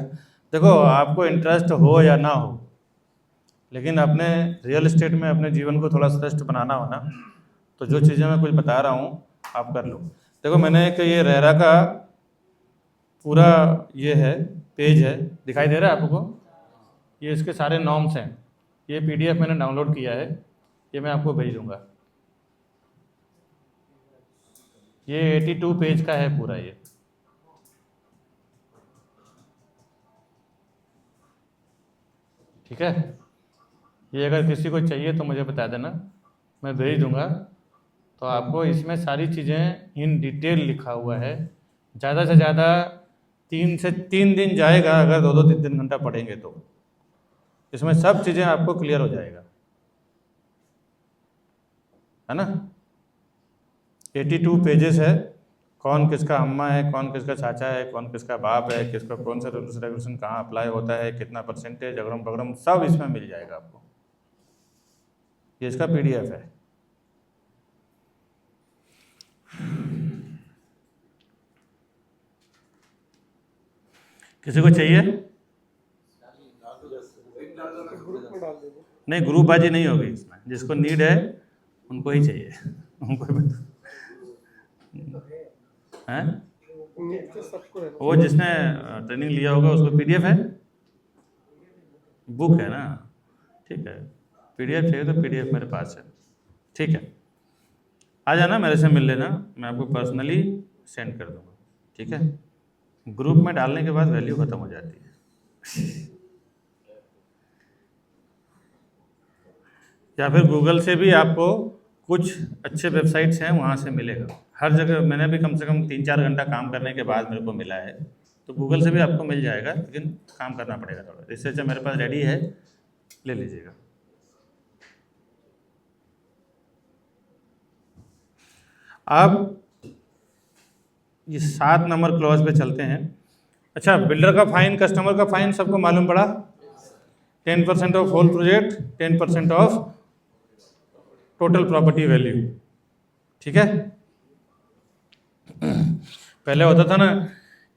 देखो, आपको इंटरेस्ट हो या ना हो, लेकिन अपने रियल एस्टेट में अपने जीवन को थोड़ा श्रेष्ठ बनाना हो ना, तो जो चीज़ें मैं कुछ बता रहा हूँ आप कर लो। देखो, मैंने एक ये रेरा का पूरा ये है पेज है, दिखाई दे रहा है आपको? ये इसके सारे नॉर्म्स हैं, ये PDF मैंने डाउनलोड किया है, ये मैं आपको भेज दूंगा। ये 82 पेज का है पूरा ये। ठीक है, ये अगर किसी को चाहिए तो मुझे बता देना, मैं भेज दूंगा। तो आपको इसमें सारी चीज़ें इन डिटेल लिखा हुआ है। ज़्यादा से ज़्यादा 3 दिन जाएगा अगर 2-3 घंटा पढ़ेंगे तो इसमें सब चीज़ें आपको क्लियर हो जाएगा, है ना? 82 पेजेस है। कौन किसका अम्मा है, कौन किसका चाचा है, कौन किसका बाप है, किसका कौन सा रूल्स रेगुलेशन कहाँ अप्लाई होता है, कितना परसेंटेज, अगरम बगरम सब इसमें मिल जाएगा आपको। ये इसका PDF है। किसी को चाहिए? नहीं, ग्रुप बाजी नहीं होगी इसमें, जिसको नीड है उनको ही चाहिए। उनको ही बता हैं, वो जिसने ट्रेनिंग लिया होगा उसको PDF है, बुक है ना? ठीक है, PDF चाहिए तो PDF मेरे पास है। ठीक है, आ जाना, मेरे से मिल लेना, मैं आपको पर्सनली सेंड कर दूंगा। ठीक है, ग्रुप में डालने के बाद वैल्यू ख़त्म हो जाती है। या फिर गूगल से भी आपको कुछ अच्छे वेबसाइट्स हैं, वहाँ से मिलेगा। हर जगह मैंने भी कम से कम 3-4 घंटा काम करने के बाद मेरे को मिला है, तो गूगल से भी आपको मिल जाएगा, लेकिन काम करना पड़ेगा थोड़ा। रिसर्च मेरे पास रेडी है, ले लीजिएगा। अब ये 7 नंबर क्लॉज पे चलते हैं। अच्छा, बिल्डर का फाइन, कस्टमर का फाइन सबको मालूम पड़ा, 10% of whole project, 10% of total property value, ठीक है। पहले होता था ना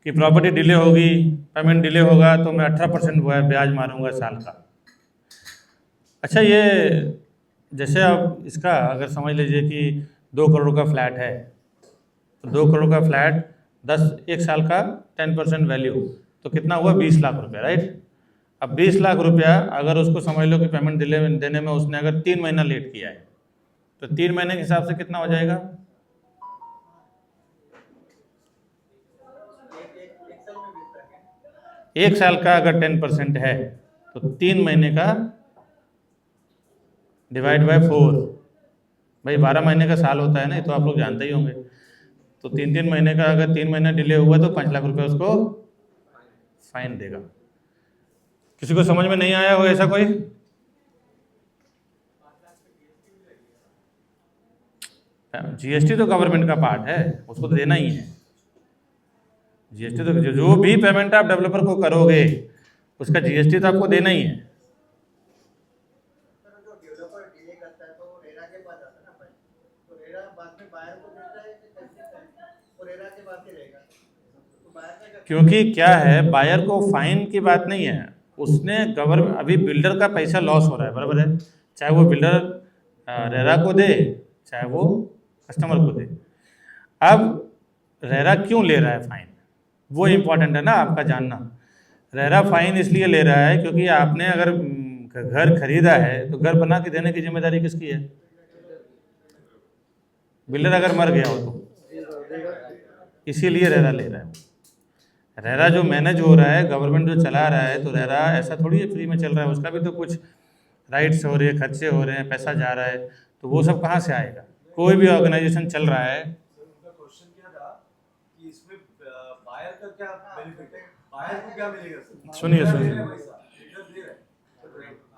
कि प्रॉपर्टी डिले होगी, पेमेंट डिले होगा तो मैं 18% ब्याज मारूंगा साल का। अच्छा, ये जैसे आप इसका अगर समझ लीजिए कि 2 करोड़ का फ्लैट है, तो 2 करोड़ का फ्लैट 1 साल का 10% वैल्यू, तो कितना हुआ 20 लाख रुपया, राइट। अब 20 लाख रुपया अगर उसको समझ लो कि पेमेंट देने में उसने अगर 3 महीना लेट किया है, तो 3 महीने के हिसाब से कितना हो जाएगा? एक साल का अगर 10% है तो 3 महीने का डिवाइड बाय 4, भाई 12 महीने का साल होता है ना, ये तो आप लोग जानते ही होंगे। तो 3 महीने का अगर 3 महीना डिले हुआ तो 5 लाख रुपए उसको फाइन देगा। किसी को समझ में नहीं आया हो ऐसा कोई? जीएसटी तो गवर्नमेंट का पार्ट है, उसको तो देना ही है। जीएसटी तो जो भी पेमेंट आप डेवलपर को करोगे उसका जीएसटी तो आपको देना ही है। क्योंकि क्या है, बायर को फाइन की बात नहीं है, उसने गवर्नमेंट अभी बिल्डर का पैसा लॉस हो रहा है, बराबर है, चाहे वो बिल्डर रेरा को दे चाहे वो कस्टमर को दे। अब रेरा क्यों ले रहा है फाइन, वो इम्पोर्टेंट है ना आपका जानना। रेरा फाइन इसलिए ले रहा है क्योंकि आपने अगर घर खरीदा है तो घर बना के देने की जिम्मेदारी किसकी है? बिल्डर अगर मर गया हो तो, इसीलिए रेरा ले रहा है। रेरा जो मैनेज हो रहा है, गवर्नमेंट जो चला रहा है, तो रेरा ऐसा थोड़ी है फ्री में चल रहा है, उसका भी तो कुछ राइट्स हो रहे हैं, खर्चे हो रहे हैं, पैसा जा रहा है, तो वो सब कहाँ से आएगा? कोई भी ऑर्गेनाइजेशन चल रहा है। क्वेश्चन क्या था कि इसमें बायर का क्या बेनिफिट है, बायर को क्या मिलेगा? सुनिए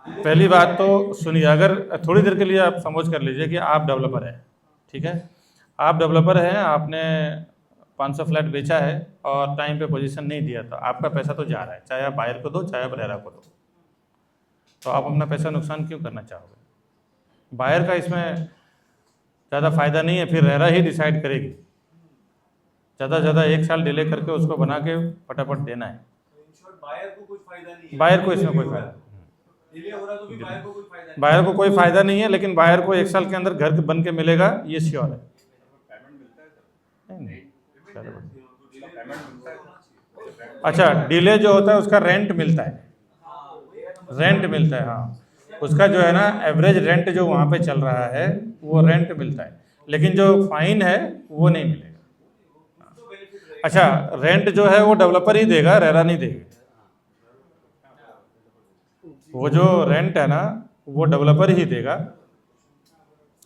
पहली बात तो सुनिए, अगर थोड़ी देर के लिए आप समझ कर लीजिए कि आप डेवलपर हैं, ठीक है, आप डेवलपर हैं, आपने 500 फ्लैट बेचा है और टाइम पे पोजीशन नहीं दिया, तो आपका पैसा तो जा रहा है, चाहे आप बायर को दो चाहे आप रेरा को दो, तो आप अपना पैसा नुकसान क्यों करना चाहोगे? बायर का इसमें ज़्यादा फ़ायदा नहीं है, फिर रेरा ही डिसाइड करेगी, ज़्यादा से ज़्यादा 1 साल डिले करके उसको बना के फटाफट देना है। बायर को कुछ फायदा नहीं है, बायर को इसमें कोई फायदा, डिले हो रहा तो भी बायर को कोई फायदा नहीं, बायर को कोई फ़ायदा नहीं है, लेकिन बायर को 1 साल के अंदर घर बन के मिलेगा, ये श्योर है। अच्छा, डिले जो होता है उसका रेंट मिलता है, रेंट मिलता है, हाँ, उसका जो है ना एवरेज रेंट जो वहाँ पे चल रहा है वो रेंट मिलता है, लेकिन जो फाइन है वो नहीं मिलेगा। अच्छा, रेंट जो है वो डेवलपर ही देगा, रेरा नहीं देगा। वो जो रेंट है ना वो डेवलपर ही देगा।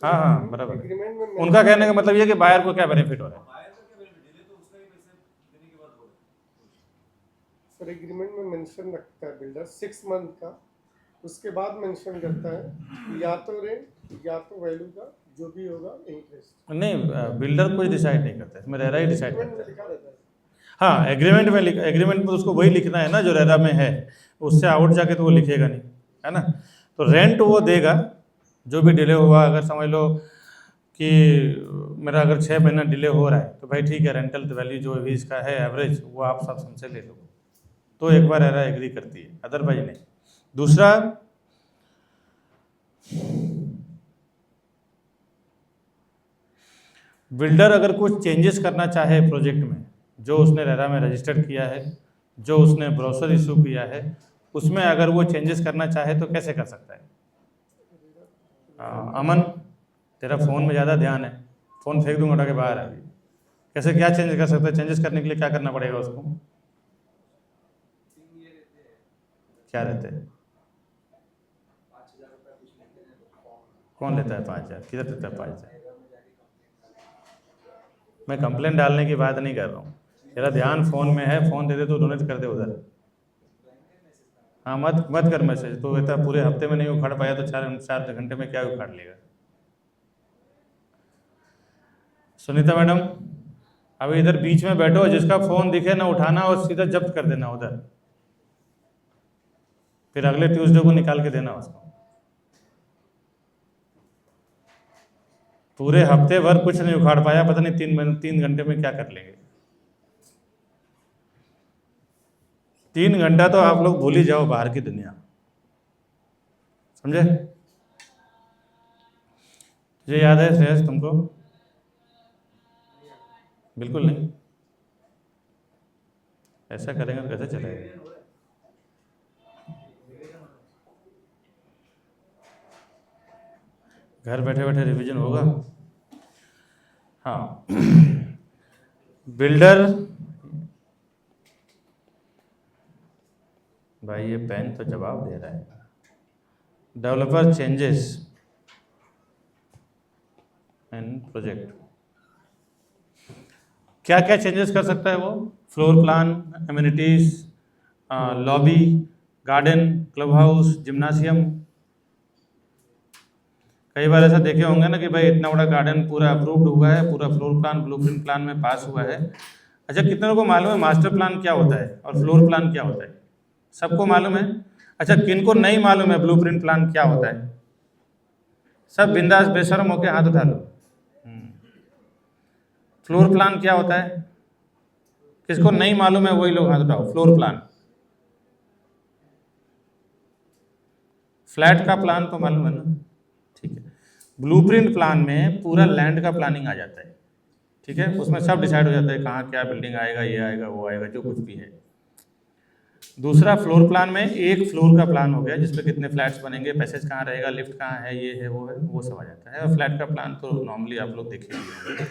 हाँ हाँ बराबर। उनका कहने का मतलब ये कि बायर को क्या बेनिफिट हो रहा है? सर एग्रीमेंट में मेंशन रखता है बिल्डर 6 मंथ का, उसके बाद मेंशन करता है या तो रेंट या तो वैल्यू का जो भी होगा इंटरेस्ट। नहीं, बिल्डर कुछ डिसाइड नहीं करता, इसमें रेरा ही डिसाइड करता है। लिखा रहता है। हाँ, एग्रीमेंट में उसको वही लिखना है ना जो रेरा में है, उससे आउट जाके तो वो लिखेगा नहीं, है ना। तो रेंट वो देगा जो भी डिले हुआ, अगर समझ लो कि मेरा अगर 6 महीना डिले हो रहा है तो भाई ठीक है, रेंटल वैल्यू जो भी इसका है एवरेज वो आप सब हमसे ले लो, तो एक बार रेरा एग्री करती है, अदरवाइज नहीं। दूसरा, बिल्डर अगर कुछ चेंजेस करना चाहे प्रोजेक्ट में, जो उसने रेरा में रजिस्टर किया है, जो उसने ब्रोशर इशू किया है, उसमें अगर वो चेंजेस करना चाहे तो कैसे कर सकता है? अमन, तेरा फ़ोन में ज़्यादा ध्यान है, फ़ोन फेंक दूंगा उठा के बाहर अभी। कैसे क्या चेंज कर सकता है? चेंजेस करने के लिए क्या करना पड़ेगा उसको? क्या रहते हैं? कौन लेता है 5,000? किधर देता है 5,000? मैं कंप्लेंट डालने की बात नहीं कर रहा हूँ, तेरा ध्यान फ़ोन में है, फ़ोन दे दे तो डोनेट कर दे उधर। हाँ, मत कर मैसेज, तो कहता पूरे हफ्ते में नहीं उखाड़ पाया तो 4 घंटे में क्या उखाड़ लेगा। सुनीता मैडम, अब इधर बीच में बैठो, जिसका फ़ोन दिखे ना उठाना और सीधा जब्त कर देना उधर, फिर अगले ट्यूसडे को निकाल के देना उसको। पूरे हफ्ते भर कुछ नहीं उखाड़ पाया, पता नहीं 3 घंटे में क्या कर लेंगे। 3 घंटा तो आप लोग भूल ही जाओ बाहर की दुनिया, समझे? ये याद है श्रेयस तुमको? बिल्कुल नहीं। ऐसा करेंगे तो कैसे चलेगा? घर बैठे बैठे रिवीजन होगा? हाँ। बिल्डर, भाई ये पेन तो जवाब दे रहा है। डेवलपर चेंजेस इन प्रोजेक्ट, क्या क्या चेंजेस कर सकता है वो? Floor plan, amenities, lobby, garden, club house, जिम्नासियम। कई बार ऐसा देखे होंगे ना कि भाई इतना बड़ा गार्डन पूरा अप्रूव्ड हुआ है, पूरा फ्लोर प्लान ब्लूप्रिंट प्लान में पास हुआ है। अच्छा, कितने लोगों को मालूम है मास्टर प्लान क्या होता है और फ्लोर प्लान क्या होता है? सबको मालूम है? अच्छा, किनको नहीं मालूम है ब्लूप्रिंट प्लान क्या होता है? सब बिंदास बेशर्म होके हाथ उठा लो। फ्लोर प्लान क्या होता है? किसको नहीं मालूम है वही लोग हाथ उठाओ। फ्लोर प्लान, फ्लैट का प्लान तो मालूम है ना? ठीक है। ब्लूप्रिंट प्लान में पूरा लैंड का प्लानिंग आ जाता है, ठीक है? उसमें सब डिसाइड हो जाता है कहाँ क्या बिल्डिंग आएगा, ये आएगा, वो आएगा, जो कुछ भी है। दूसरा, फ्लोर प्लान में एक फ्लोर का प्लान हो गया जिसपे कितने फ्लैट्स बनेंगे, पैसेज कहाँ रहेगा, लिफ्ट कहाँ है, ये है, वो सब आ जाता है। और फ्लैट का प्लान तो नॉर्मली आप लोग देखे होंगे।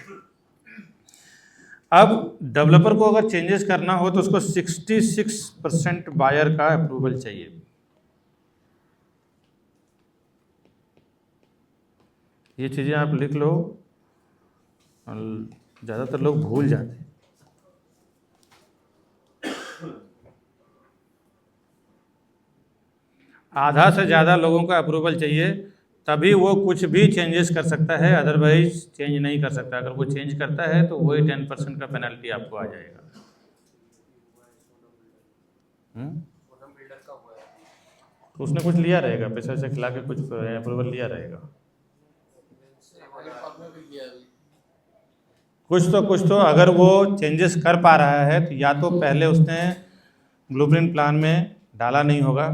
अब डेवलपर को अगर चेंजेस करना हो तो उसको 66% बायर का अप्रूवल चाहिए। ये चीज़ें आप लिख लो, ज़्यादातर लोग भूल जाते हैं। आधा से ज़्यादा लोगों का अप्रूवल चाहिए, तभी वो कुछ भी चेंजेस कर सकता है, अदरवाइज चेंज नहीं कर सकता। अगर वो चेंज करता है तो वही 10% का पेनल्टी आपको आ जाएगा। तो उसने कुछ लिया रहेगा, पैसे वैसे खिला के कुछ अप्रूवल लिया रहेगा। कुछ तो अगर वो चेंजेस कर पा रहा है तो या तो पहले उसने ब्लूप्रिंट प्लान में डाला नहीं होगा।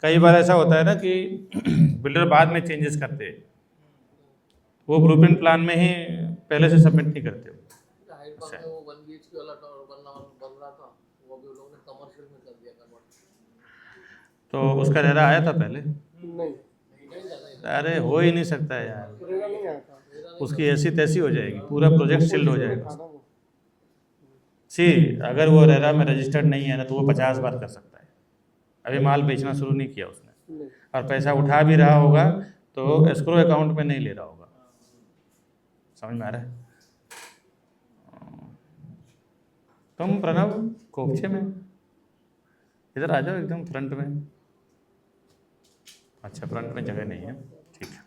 कई बार ऐसा होता है ना कि बिल्डर बाद में चेंजेस करते हैं, वो ब्लूप्रिंट प्लान में ही पहले से सबमिट नहीं करते। अच्छा, तो उसका रेरा आया था पहले? नहीं, अरे हो ही नहीं सकता है यार, रेरा नहीं आया था। उसकी ऐसी तैसी हो जाएगी, पूरा प्रोजेक्ट सील्ड हो जाएगा। सी, अगर वो रेरा में रजिस्टर्ड नहीं है ना तो वो 50 बार कर सकता है। अभी माल बेचना शुरू नहीं किया उसने, और पैसा उठा भी रहा होगा तो एस्क्रो अकाउंट में नहीं ले रहा होगा। समझ में आ रहा है? तुम प्रणव कोपचे में इधर आ जाओ, एकदम फ्रंट में। अच्छा, फ्रंट में जगह नहीं है, ठीक है।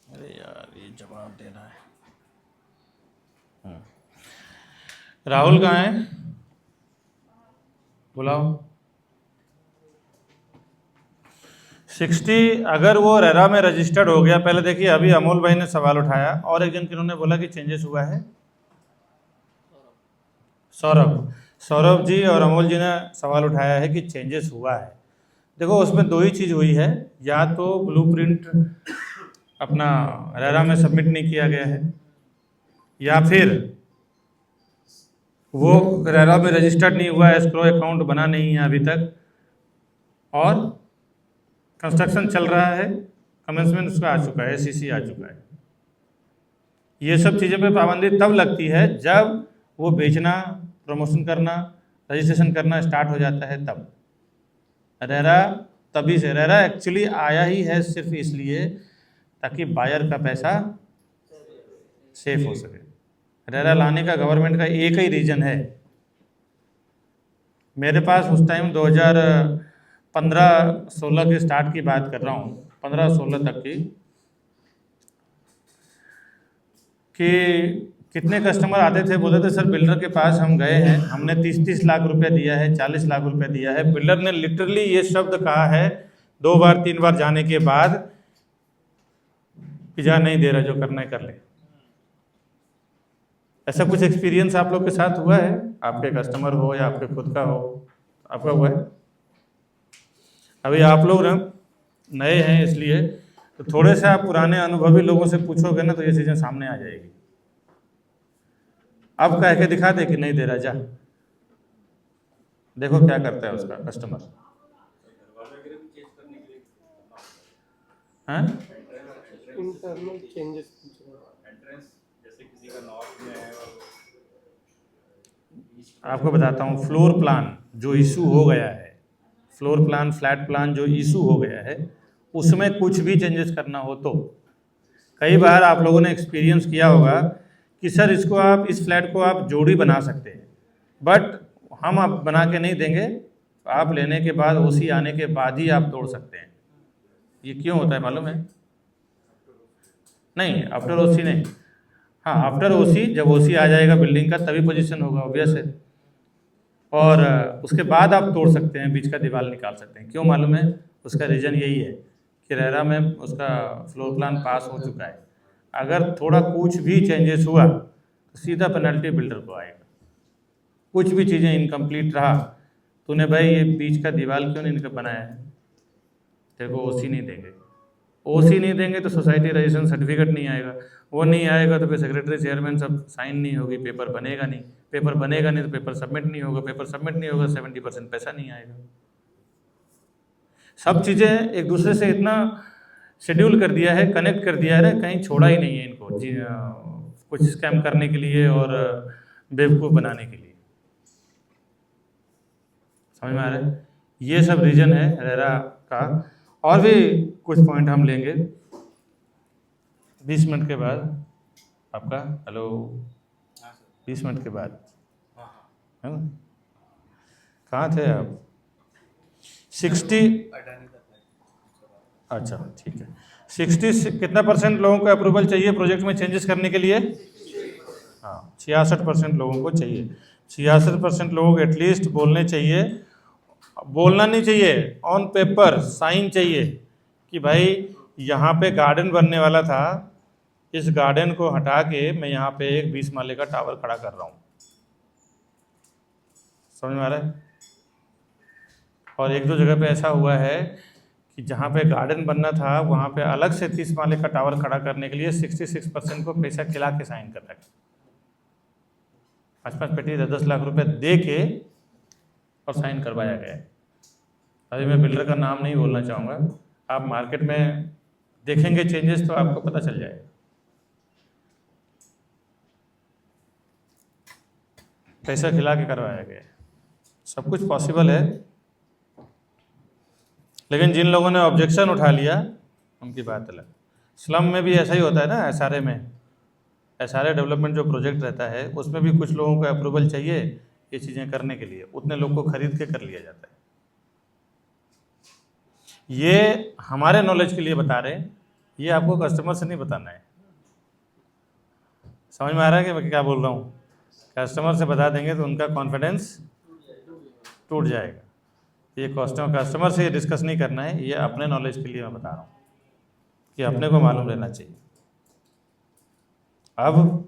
अरे यार, ये जवाब देना है। राहुल कहाँ है? बुलाओ। 60 अगर वो रेरा में रजिस्टर्ड हो गया। पहले देखिए, अभी अमोल भाई ने सवाल उठाया और एक जन किन्होंने बोला कि चेंजेस हुआ है। सौरभ जी और अमोल जी ने सवाल उठाया है कि चेंजेस हुआ है। देखो, उसमें दो ही चीज़ हुई है, या तो ब्लूप्रिंट अपना रेरा में सबमिट नहीं किया गया है, या फिर वो रेरा में रजिस्टर्ड नहीं हुआ है, एस्क्रो अकाउंट बना नहीं है अभी तक, और कंस्ट्रक्शन चल रहा है, कमेंसमेंट उसका आ चुका है, सीसी आ चुका है। ये सब चीज़ों पे पाबंदी तब लगती है जब वो बेचना, प्रमोशन करना, रजिस्ट्रेशन करना स्टार्ट हो जाता है, तब रेरा। तभी से रेरा एक्चुअली आया ही है सिर्फ इसलिए ताकि बायर का पैसा सेफ हो सके। रेरा लाने का गवर्नमेंट का एक ही रीज़न है। मेरे पास उस टाइम 2015-16 के स्टार्ट की बात कर रहा हूँ, 15-16 तक की, कि कितने कस्टमर आते थे, बोलते थे सर बिल्डर के पास हम गए हैं, हमने 30-30 लाख रुपया दिया है, 40 लाख रुपया दिया है, बिल्डर ने लिटरली ये शब्द कहा है 2 बार 3 बार जाने के बाद कि जा नहीं दे रहा, जो करना है कर ले। ऐसा कुछ एक्सपीरियंस आप लोग के साथ हुआ है? आपके कस्टमर हो या आपके खुद का हो, आपका हुआ है? अभी आप लोग ना नए हैं, इसलिए तो थोड़े से आप पुराने अनुभवी लोगों से पूछोगे ना तो ये चीज़ें सामने आ जाएगी। अब कह के दिखा दे कि नहीं दे रहा, जा देखो क्या करता है उसका कस्टमर। हैं? इंटरनल चेंजेस एंट्रेंस जैसे किसी का नॉर्थ में है और आपको बताता हूँ, फ्लोर प्लान जो इशू हो गया है, फ्लोर प्लान फ्लैट प्लान जो इशू हो गया है, उसमें कुछ भी चेंजेस करना हो तो कई बार आप लोगों ने एक्सपीरियंस किया होगा कि सर इसको आप, इस फ्लैट को आप जोड़ी बना सकते हैं, बट हम आप बना के नहीं देंगे, आप लेने के बाद ओसी आने के बाद ही आप तोड़ सकते हैं। ये क्यों होता है मालूम है? नहीं, आफ्टर ओसी नहीं, हाँ आफ्टर ओसी, जब ओसी आ जाएगा बिल्डिंग का तभी पोजीशन होगा, ऑब्वियस है। और उसके बाद आप तोड़ सकते हैं, बीच का दीवार निकाल सकते हैं। क्यों मालूम है? उसका रीज़न यही है कि रेरा में उसका फ्लोर प्लान पास हो चुका है, अगर थोड़ा कुछ भी चेंजेस हुआ तो सीधा पेनल्टी बिल्डर को आएगा। कुछ भी चीज़ें इनकम्प्लीट रहा, तूने भाई ये बीच का दीवार क्यों नहीं बनाया है, तेरे को ओसी नहीं देंगे। ओसी नहीं देंगे तो सोसाइटी रजिस्ट्रेशन सर्टिफिकेट नहीं आएगा, वो नहीं आएगा तो फिर सेक्रेटरी चेयरमैन सब साइन नहीं होगी, पेपर बनेगा नहीं, पेपर बनेगा नहीं तो पेपर सबमिट नहीं होगा, पेपर सबमिट नहीं होगा 70% पैसा नहीं आएगा। सब चीज़ें एक दूसरे से इतना शेड्यूल कर दिया है, कनेक्ट कर दिया है, कहीं छोड़ा ही नहीं है इनको जी, कुछ स्कैम करने के लिए और बेवकूफ़ बनाने के लिए। समझ में आ रहा है? ये सब रीजन है रेरा का। और भी कुछ पॉइंट हम लेंगे 20 मिनट के बाद। आपका हेलो 20 मिनट के बाद है ना? कहाँ थे आप? 60, अच्छा ठीक है। 60 कितना % लोगों को अप्रूवल चाहिए प्रोजेक्ट में चेंजेस करने के लिए? हाँ 66% लोगों को चाहिए। 66% लोग एटलीस्ट बोलने चाहिए, बोलना नहीं चाहिए, ऑन पेपर साइन चाहिए कि भाई यहाँ पे गार्डन बनने वाला था, इस गार्डन को हटा के मैं यहाँ पे एक 20 माले का टावर खड़ा कर रहा हूँ। समझ में आ रहा है? और 1-2 जगह पे ऐसा हुआ है कि जहाँ पे गार्डन बनना था वहाँ पे अलग से 30 माले का टावर खड़ा करने के लिए 66% को पैसा खिला के साइन कर रखा, 5-5 पेटी 10-10 लाख रुपए दे के और साइन करवाया गया। अभी मैं बिल्डर का नाम नहीं बोलना चाहूँगा, आप मार्केट में देखेंगे चेंजेस तो आपको पता चल जाएगा। पैसा खिला के करवाया गया, सब कुछ पॉसिबल है। लेकिन जिन लोगों ने ऑब्जेक्शन उठा लिया उनकी बात अलग। स्लम में भी ऐसा ही होता है ना, एसआरए में, एसआरए डेवलपमेंट जो प्रोजेक्ट रहता है उसमें भी कुछ लोगों को अप्रूवल चाहिए ये चीज़ें करने के लिए, उतने लोग को खरीद के कर लिया जाता है। ये हमारे नॉलेज के लिए बता रहे हैं, ये आपको कस्टमर से नहीं बताना है। समझ में आ रहा है कि मैं क्या बोल रहा हूँ? कस्टमर से बता देंगे तो उनका कॉन्फिडेंस टूट जाएगा। ये कस्टमर से डिस्कस नहीं करना है, ये अपने नॉलेज के लिए मैं बता रहा हूँ कि अपने को मालूम रहना चाहिए। अब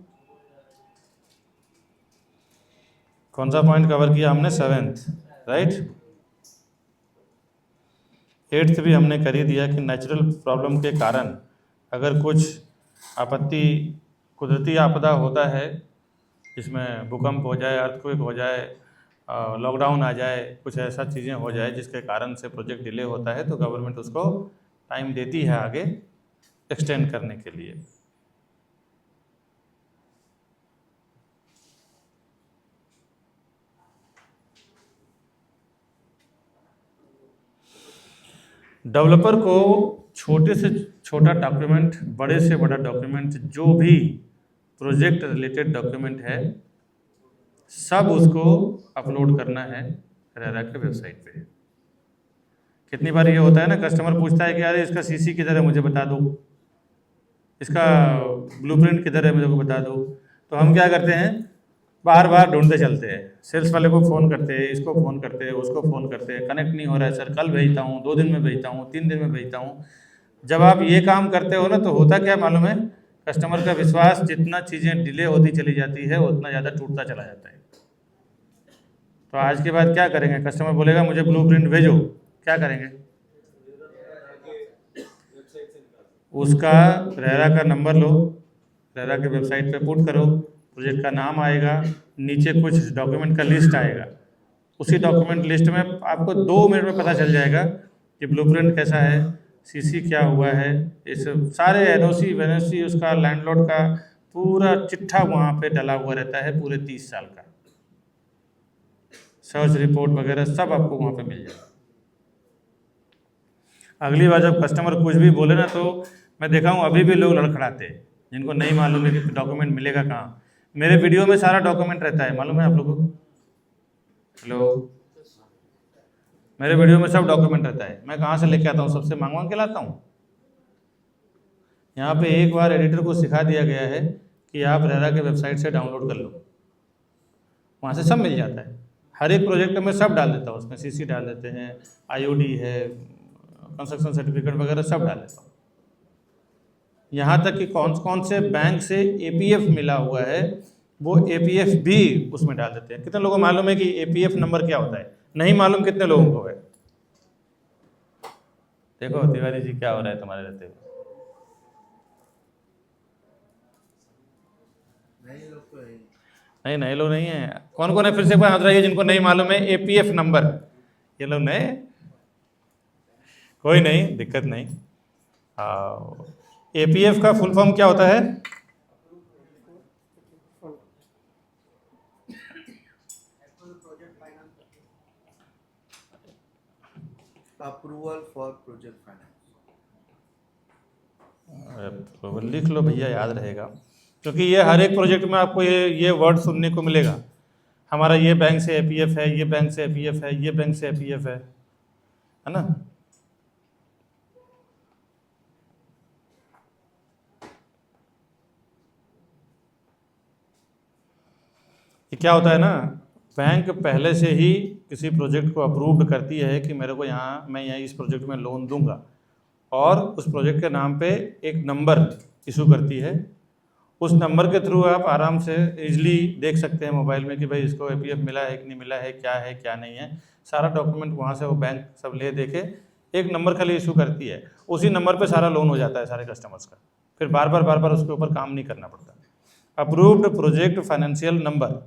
कौन सा पॉइंट कवर किया हमने? 7th, right. 8th भी हमने कर ही दिया कि नेचुरल प्रॉब्लम के कारण अगर कुछ आपत्ति, कुदरती आपदा होता है जिसमें भूकंप हो जाए, अर्थक्वेक हो जाए, लॉकडाउन आ जाए, कुछ ऐसा चीज़ें हो जाए जिसके कारण से प्रोजेक्ट डिले होता है, तो गवर्नमेंट उसको टाइम देती है आगे एक्सटेंड करने के लिए। डेवलपर को छोटे से छोटा डॉक्यूमेंट, बड़े से बड़ा डॉक्यूमेंट, जो भी प्रोजेक्ट रिलेटेड डॉक्यूमेंट है सब उसको अपलोड करना है रेरा के वेबसाइट पे। कितनी बार ये होता है ना, कस्टमर पूछता है कि यार इसका सीसी किधर है मुझे बता दो, इसका ब्लूप्रिंट किधर है मुझे को बता दो, तो हम क्या करते हैं, बार बार ढूंढते चलते हैं, सेल्स वाले को फ़ोन करते हैं, इसको फ़ोन करते हैं, उसको फ़ोन करते हैं, कनेक्ट नहीं हो रहा है सर, कल भेजता हूँ, 2 दिन में भेजता हूँ, 3 दिन में भेजता हूँ। जब आप ये काम करते हो ना तो होता क्या मालूम है, कस्टमर का विश्वास, जितना चीज़ें डिले होती चली जाती है उतना ज़्यादा टूटता चला जाता है। तो आज के बाद क्या करेंगे, कस्टमर बोलेगा मुझे ब्लूप्रिंट भेजो, क्या करेंगे, उसका रेरा का नंबर लो, रेरा के वेबसाइट पे पुट करो, प्रोजेक्ट का नाम आएगा, नीचे कुछ डॉक्यूमेंट का लिस्ट आएगा, उसी डॉक्यूमेंट लिस्ट में आपको 2 मिनट में पता चल जाएगा कि ब्लूप्रिंट कैसा है, सीसी क्या हुआ है, इस सारे एनओसी वेनओसी उसका लैंडलॉर्ड का पूरा चिट्ठा वहाँ पे डला हुआ रहता है पूरे 30 साल का, सर्च रिपोर्ट वगैरह सब आपको वहाँ पे मिल जाएगा। अगली बार जब कस्टमर कुछ भी बोले ना तो मैं देखा हूँ अभी भी लोग लड़खड़ाते हैं, जिनको नहीं मालूम है कि डॉक्यूमेंट मिलेगा कहाँ। मेरे वीडियो में सारा डॉक्यूमेंट रहता है, मालूम है आप लोगों को? हेलो, मेरे वीडियो में सब डॉक्यूमेंट रहता है, मैं कहाँ से लेके आता हूँ, सबसे मांग के लाता हूँ। यहाँ पे एक बार एडिटर को सिखा दिया गया है कि आप रेरा के वेबसाइट से डाउनलोड कर लो, वहाँ से सब मिल जाता है। हर एक प्रोजेक्ट में सब डाल देता हूँ, उसमें सीसी डाल देते हैं, आईओडी है, कंस्ट्रक्शन सर्टिफिकेट वगैरह सब डाल देता हूँ। यहाँ तक कि कौन कौन से बैंक से एपीएफ मिला हुआ है वो एपीएफ भी उसमें डाल देते हैं। कितने लोगों को मालूम है कि एपीएफ नंबर क्या होता है? नहीं मालूम कितने लोगों को है? देखो तिवारी जी क्या हो रहा है तुम्हारे रहते हुए। नए लोग नहीं है। कौन कौन है फिर से एक बार हाथ उठाइए जिनको नहीं मालूम है एपीएफ नंबर। ये लोग नए, कोई नहीं, दिक्कत नहीं। एपीएफ का फुल फॉर्म क्या होता है? Approval for project finance. लिख लो भैया, याद रहेगा, क्योंकि ये हर एक प्रोजेक्ट में आपको ये वर्ड सुनने को मिलेगा। हमारा ये बैंक से एपीएफ है, ये बैंक से एपीएफ है, ये बैंक से एपीएफ है ना। ये क्या होता है ना, बैंक पहले से ही किसी प्रोजेक्ट को अप्रूव्ड करती है कि मेरे को मैं यहाँ इस प्रोजेक्ट में लोन दूंगा, और उस प्रोजेक्ट के नाम पे एक नंबर इशू करती है। उस नंबर के थ्रू आप आराम से इजीली देख सकते हैं मोबाइल में कि भाई इसको एपीएफ मिला है कि नहीं मिला है, क्या नहीं है। सारा डॉक्यूमेंट वहाँ से वो बैंक सब ले दे के एक नंबर खाली इशू करती है, उसी नंबर पे सारा लोन हो जाता है सारे कस्टमर्स का। फिर बार बार उसके ऊपर काम नहीं करना पड़ता। अप्रूव्ड प्रोजेक्ट फाइनेंशियल नंबर,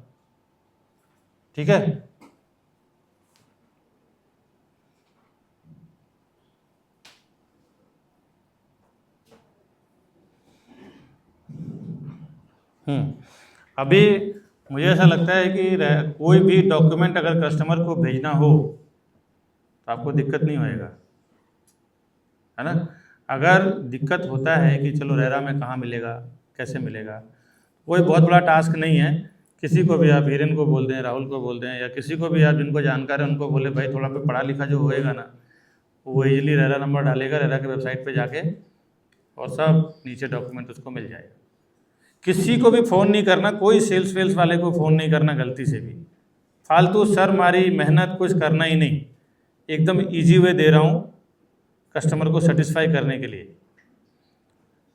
ठीक है। अभी मुझे ऐसा लगता है कि कोई भी डॉक्यूमेंट अगर कस्टमर को भेजना हो तो आपको दिक्कत नहीं होएगा, है ना। अगर दिक्कत होता है कि चलो रेरा में कहाँ मिलेगा, कैसे मिलेगा, कोई बहुत बड़ा टास्क नहीं है। किसी को भी आप हिरेन को बोल दें, राहुल को बोल दें, या किसी को भी आप जिनको जानकार है उनको बोले भाई थोड़ा पे पढ़ा लिखा जो होएगा ना, वो इजीली रेरा नंबर डालेगा, रेरा के वेबसाइट पे जाके, और सब नीचे डॉक्यूमेंट उसको मिल जाएगा। किसी को भी फ़ोन नहीं करना, कोई सेल्स वेल्स वाले को फ़ोन नहीं करना गलती से भी, फालतू सर मारी मेहनत कुछ करना ही नहीं। एकदम इजी वे दे रहा हूँ कस्टमर को सेटिस्फाई करने के लिए।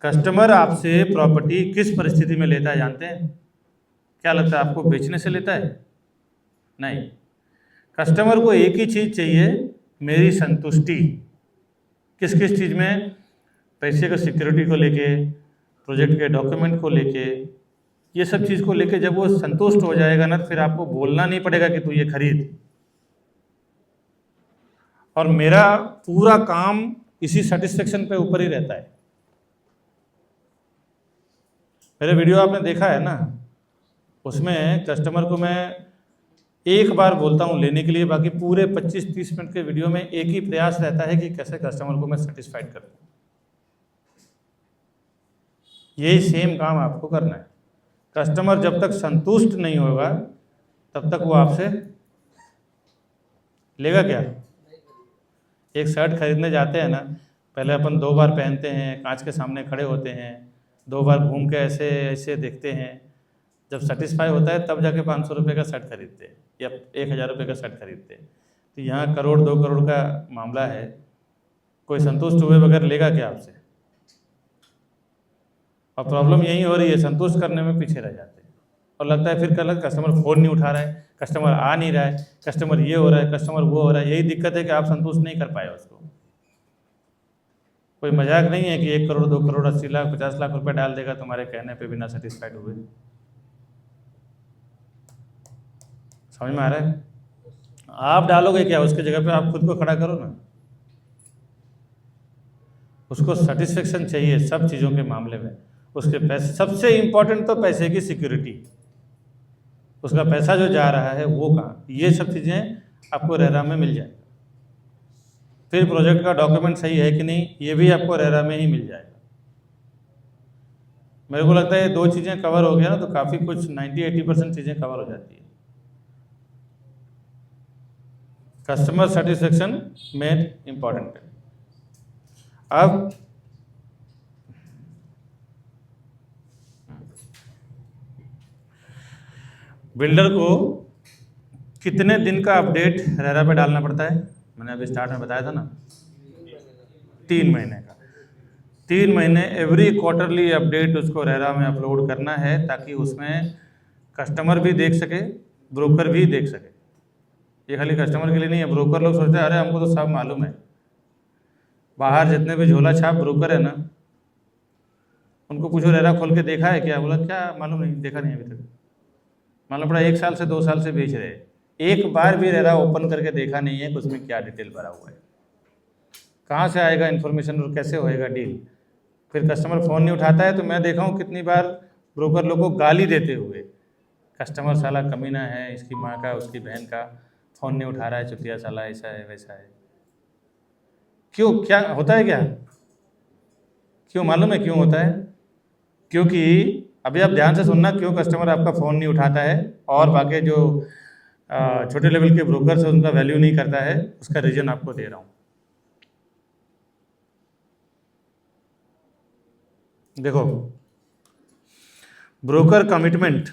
कस्टमर आपसे प्रॉपर्टी किस परिस्थिति में लेता है जानते हैं? क्या लगता है आपको? बेचने से लेता है? नहीं, कस्टमर को एक ही चीज़ चाहिए, मेरी संतुष्टि। किस किस चीज़ में? पैसे का सिक्योरिटी को लेके, प्रोजेक्ट के डॉक्यूमेंट को लेके, ये सब चीज़ को लेके जब वो संतुष्ट हो जाएगा ना, फिर आपको बोलना नहीं पड़ेगा कि तू ये खरीद। और मेरा पूरा काम इसी सेटिस्फेक्शन पे ऊपर ही रहता है। मेरे वीडियो आपने देखा है ना, उसमें कस्टमर को मैं एक बार बोलता हूँ लेने के लिए, बाकी पूरे 25-30 मिनट के वीडियो में एक ही प्रयास रहता है कि कैसे कस्टमर को मैं सेटिस्फाइड करूँ। यही सेम काम आपको करना है। कस्टमर जब तक संतुष्ट नहीं होगा तब तक वो आपसे लेगा क्या? एक शर्ट खरीदने जाते हैं ना, पहले अपन 2 बार पहनते हैं, कांच के सामने खड़े होते हैं, 2 बार घूम के ऐसे ऐसे देखते हैं, जब सेटिस्फाई होता है तब जाके 500 रुपये का शर्ट खरीदते हैं या 1000 रुपये का शर्ट खरीदते हैं। तो यहाँ करोड़ 2 करोड़ का मामला है, कोई संतुष्ट हुए बगैर लेगा क्या आपसे? और प्रॉब्लम यही हो रही है, संतुष्ट करने में पीछे रह जाते हैं और लगता है फिर कल कस्टमर फ़ोन नहीं उठा रहा है, कस्टमर आ नहीं रहा है, कस्टमर ये हो रहा है, कस्टमर वो हो रहा है। यही दिक्कत है कि आप संतुष्ट नहीं कर पाए उसको। कोई मजाक नहीं है कि 1 करोड़ 2 करोड़ 80 लाख 50 लाख रुपए डाल देगा तुम्हारे कहने पे बिना सेटिस्फाइड हुए। समझ में आ रहा है? आप डालोगे क्या उसके जगह पे? आप खुद को खड़ा करो ना। उसको सेटिस्फेक्शन चाहिए सब चीज़ों के मामले में। उसके पैसे, सबसे इम्पोर्टेंट तो पैसे की सिक्योरिटी, उसका पैसा जो जा रहा है वो कहाँ, ये सब चीज़ें आपको रेरा में मिल जाएगा। फिर प्रोजेक्ट का डॉक्यूमेंट सही है कि नहीं, ये भी आपको रेरा में ही मिल जाएगा। मेरे को लगता है ये 2 चीज़ें कवर हो गया ना तो काफ़ी कुछ 90-80% चीज़ें कवर हो जाती है। कस्टमर सेटिस्फेक्शन मेन इम्पॉर्टेंट है। अब बिल्डर को कितने दिन का अपडेट रेरा पे डालना पड़ता है? मैंने अभी स्टार्ट में बताया था ना, 3 महीने का। 3 महीने एवरी क्वार्टरली अपडेट उसको रेरा में अपलोड करना है ताकि उसमें कस्टमर भी देख सके, ब्रोकर भी देख सके। ये खाली कस्टमर के लिए नहीं है। ब्रोकर लोग सोचते हैं अरे हमको तो सब मालूम है। बाहर जितने भी झोला छाप ब्रोकर है ना, उनको पूछो रेरा खोल के देखा है क्या? बोला क्या मालूम नहीं, देखा नहीं अभी तक। मालूम पड़ा 1 साल से 2 साल से बेच रहे हैं, एक बार भी रेरा ओपन करके देखा नहीं है कि उसमें क्या डिटेल भरा हुआ है। कहाँ से आएगा इन्फॉर्मेशन और कैसे होएगा डील? फिर कस्टमर फ़ोन नहीं उठाता है तो मैं देखा हूँ कितनी बार ब्रोकर लोग को गाली देते हुए, कस्टमर साला कमीना है, इसकी माँ का उसकी बहन का, फ़ोन नहीं उठा रहा है, चुतिया साला, ऐसा है वैसा है। क्यों, क्या होता है क्या? क्यों मालूम है क्यों होता है? क्योंकि अभी आप ध्यान से सुनना क्यों कस्टमर आपका फ़ोन नहीं उठाता है और बाकी जो छोटे लेवल के ब्रोकर्स है उनका वैल्यू नहीं करता है, उसका रीज़न आपको दे रहा हूँ। देखो, ब्रोकर कमिटमेंट,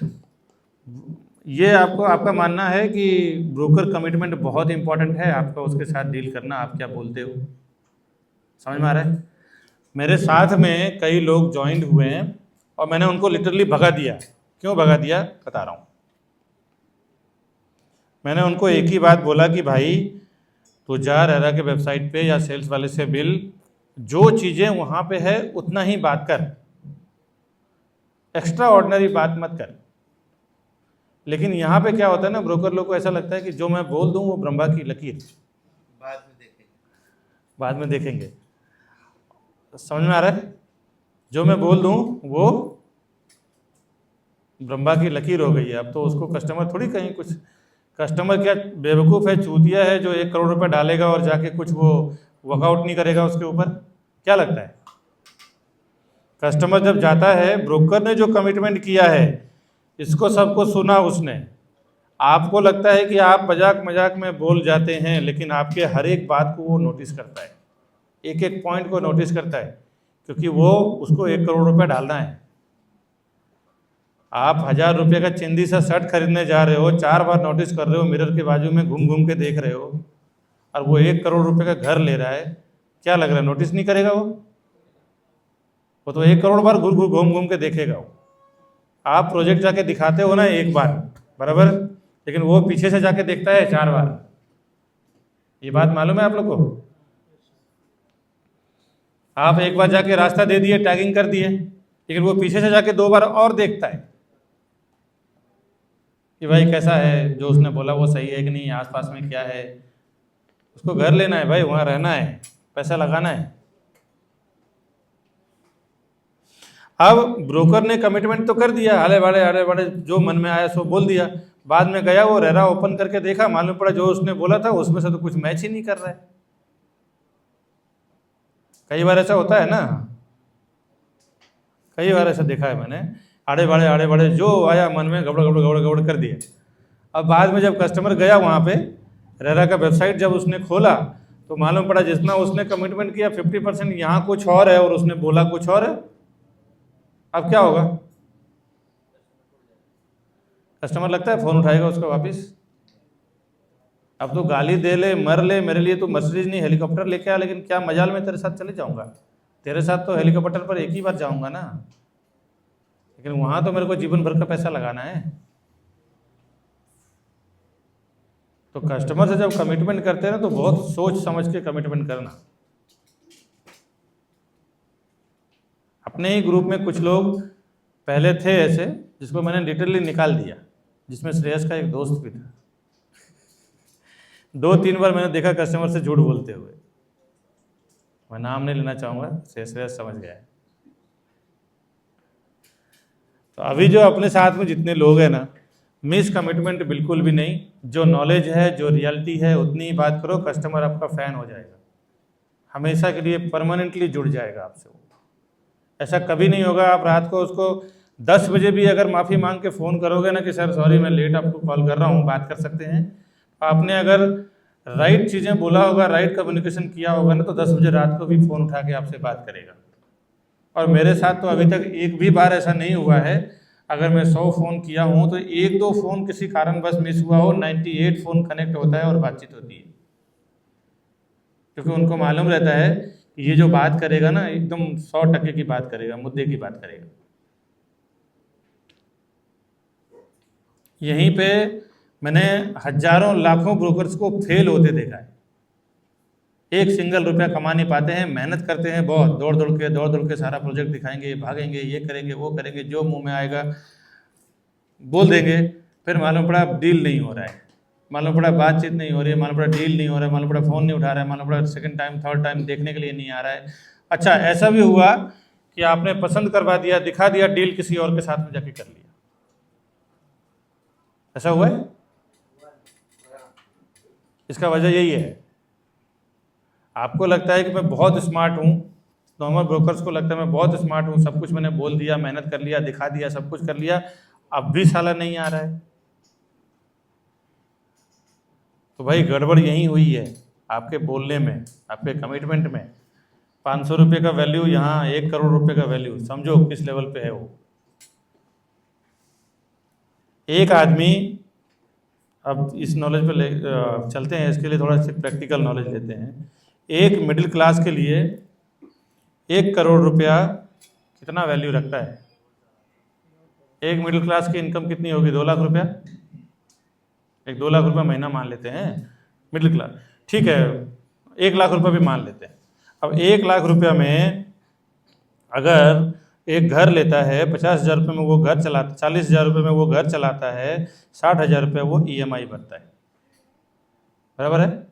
ये आपको, आपका मानना है कि ब्रोकर कमिटमेंट बहुत इंपॉर्टेंट है आपका उसके साथ डील करना, आप क्या बोलते हो? समझ में आ रहा है? मेरे साथ में कई लोग ज्वाइन हुए हैं और मैंने उनको लिटरली भगा दिया। क्यों भगा दिया बता रहा हूँ। मैंने उनको एक ही बात बोला कि भाई तो जा रेरा के वेबसाइट पे या सेल्स वाले से बिल, जो चीज़ें वहाँ पे है उतना ही बात कर, एक्स्ट्रा ऑर्डिनरी बात मत कर। लेकिन यहाँ पे क्या होता है ना, ब्रोकर लोग को ऐसा लगता है कि जो मैं बोल दूँ वो ब्रह्मा की लकीर, बाद में देखेंगे। समझ में आ रहा है? जो मैं बोल दूँ वो ब्रह्मा की लकीर हो गई है। अब तो उसको कस्टमर थोड़ी कहीं कुछ, कस्टमर क्या बेवकूफ़ है, चूतिया है जो 1 करोड़ रुपए डालेगा और जाके कुछ वो वर्कआउट नहीं करेगा उसके ऊपर? क्या लगता है? कस्टमर जब जाता है, ब्रोकर ने जो कमिटमेंट किया है इसको सबको सुना उसने, आपको लगता है कि आप मजाक मजाक में बोल जाते हैं, लेकिन आपके हर एक बात को वो नोटिस करता है, एक एक पॉइंट को नोटिस करता है, क्योंकि वो उसको 1 करोड़ रुपए डालना है। आप 1000 रुपये का चिंदी सा शर्ट खरीदने जा रहे हो, 4 बार नोटिस कर रहे हो, मिरर के बाजू में घूम घूम के देख रहे हो, और वो 1 करोड़ रुपए का घर ले रहा है, क्या लग रहा है नोटिस नहीं करेगा वो तो 1 करोड़ बार घूम घूम के देखेगा वो। आप प्रोजेक्ट जाके दिखाते हो ना एक बार बराबर, लेकिन वो पीछे से जाके देखता है 4 बार। ये बात मालूम है आप लोग को? आप एक बार जाके रास्ता दे दिए, टैगिंग कर दिए, लेकिन वो पीछे से जाके 2 बार और देखता है कि भाई कैसा है, जो उसने बोला वो सही है कि नहीं, आसपास में क्या है। उसको घर लेना है भाई, वहाँ रहना है, पैसा लगाना है। अब ब्रोकर ने कमिटमेंट तो कर दिया, आले बड़े जो मन में आया सो बोल दिया। बाद में गया वो रेरा ओपन करके देखा, मालूम पड़ा जो उसने बोला था उसमें से तो कुछ मैच ही नहीं कर रहा है। कई बार ऐसा होता है ना, कई बार ऐसा देखा है मैंने, आड़े बड़े जो आया मन में गड़बड़ कर दिया। अब बाद में जब कस्टमर गया वहाँ पे रेरा का वेबसाइट जब उसने खोला तो मालूम पड़ा जितना उसने कमिटमेंट किया 50% यहाँ कुछ और है और उसने बोला कुछ और है। अब क्या होगा? कस्टमर लगता है फ़ोन उठाएगा उसका वापस? अब तो गाली दे ले, मर ले, मेरे लिए तो मर्सिडीज नहीं हेलीकॉप्टर लेके आ, लेकिन क्या मजाल में तेरे साथ चले जाऊंगा, तेरे साथ तो हेलीकॉप्टर पर एक ही बार जाऊंगा ना, लेकिन वहाँ तो मेरे को जीवन भर का पैसा लगाना है। तो कस्टमर से जब कमिटमेंट करते हैं ना तो बहुत सोच समझ के कमिटमेंट करना। अपने ही ग्रुप में कुछ लोग पहले थे ऐसे, जिसको मैंने लिटरली निकाल दिया, जिसमें श्रेयस का एक दोस्त भी था। 2-3 बार मैंने देखा कस्टमर से झूठ बोलते हुए, मैं नाम नहीं लेना चाहूँगा, श्रेयस समझ गया है। तो अभी जो अपने साथ में जितने लोग हैं ना, मिस कमिटमेंट बिल्कुल भी नहीं। जो नॉलेज है, जो रियलिटी है, उतनी ही बात करो, कस्टमर आपका फ़ैन हो जाएगा, हमेशा के लिए परमानेंटली जुड़ जाएगा आपसे। वो ऐसा कभी नहीं होगा आप रात को उसको 10 बजे भी अगर माफ़ी मांग के फ़ोन करोगे ना कि सर सॉरी मैं लेट आपको कॉल कर रहा हूँ, बात कर सकते हैं, आपने अगर राइट चीज़ें बोला होगा, राइट कम्युनिकेशन किया होगा ना, तो 10 बजे रात को भी फ़ोन उठा के आपसे बात करेगा। और मेरे साथ तो अभी तक एक भी बार ऐसा नहीं हुआ है, अगर मैं 100 फ़ोन किया हूँ तो 1-2 फ़ोन किसी कारणवश मिस हुआ हो, 98 फ़ोन कनेक्ट होता है और बातचीत होती है, क्योंकि उनको मालूम रहता है कि ये जो बात करेगा ना एकदम 100% की बात करेगा, मुद्दे की बात करेगा। यहीं पे मैंने हजारों लाखों ब्रोकर्स को फेल होते देखा है, एक सिंगल रुपया कमा नहीं पाते हैं, मेहनत करते हैं बहुत, दौड़ दौड़ के सारा प्रोजेक्ट दिखाएंगे, भागेंगे, ये करेंगे वो करेंगे, जो मुंह में आएगा बोल देंगे, फिर मालूम पड़ा डील नहीं हो रहा है, मालूम पड़ा बातचीत नहीं हो रही है, मालूम पड़ा डील नहीं हो रहा है, मालूम पड़ा फ़ोन नहीं उठा रहा है, मालूम पड़ा सेकंड टाइम थर्ड टाइम देखने के लिए नहीं आ रहा है। अच्छा, ऐसा भी हुआ कि आपने पसंद करवा दिया, दिखा दिया, डील किसी और के साथ में जाके कर लिया, ऐसा हुआ है? इसका वजह यही है, आपको लगता है कि मैं बहुत स्मार्ट हूँ, नॉर्मल ब्रोकर्स को लगता है मैं बहुत स्मार्ट हूँ, सब कुछ मैंने बोल दिया, मेहनत कर लिया, दिखा दिया, सब कुछ कर लिया, अब भी साला नहीं आ रहा है। तो भाई गड़बड़ यही हुई है आपके बोलने में, आपके कमिटमेंट में। 500 रुपये का वैल्यू यहाँ 1 करोड़ रुपए का वैल्यू, समझो किस लेवल पे है वो। एक आदमी, अब इस नॉलेज पे चलते हैं, इसके लिए थोड़ा सा प्रैक्टिकल नॉलेज लेते हैं। एक मिडिल क्लास के लिए 1 करोड़ रुपया कितना वैल्यू रखता है? एक मिडिल क्लास की इनकम कितनी होगी? 2 लाख रुपया, एक 2 लाख रुपया महीना मान लेते हैं मिडिल क्लास, ठीक है, 1 लाख रुपया भी मान लेते हैं। अब 1 लाख रुपया में अगर एक घर लेता है, 50,000 रुपये में वो घर चलाता, 40,000 रुपये में वो घर चलाता है, 60,000 रुपये वो EMI भरता है, बराबर है?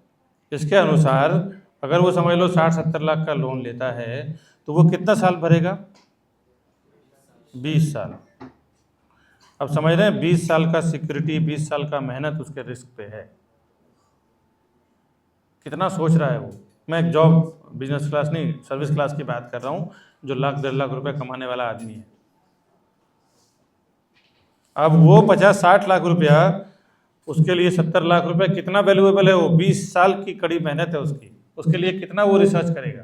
इसके अनुसार अगर वो समझ लो 60-70 लाख का लोन लेता है तो वो कितना साल भरेगा? 20 साल। अब समझ रहे हैं, 20 साल का सिक्योरिटी, 20 साल का मेहनत उसके रिस्क पे है। कितना सोच रहा है वो। मैं एक जॉब बिजनेस क्लास नहीं, सर्विस क्लास की बात कर रहा हूँ, जो 1-1.5 लाख रुपए कमाने वाला आदमी है। अब वो 50-60 लाख रुपया, उसके लिए 70 लाख रुपए कितना वैल्यूएबल है? वो 20 साल की कड़ी मेहनत है उसकी, उसके लिए कितना वो रिसर्च करेगा।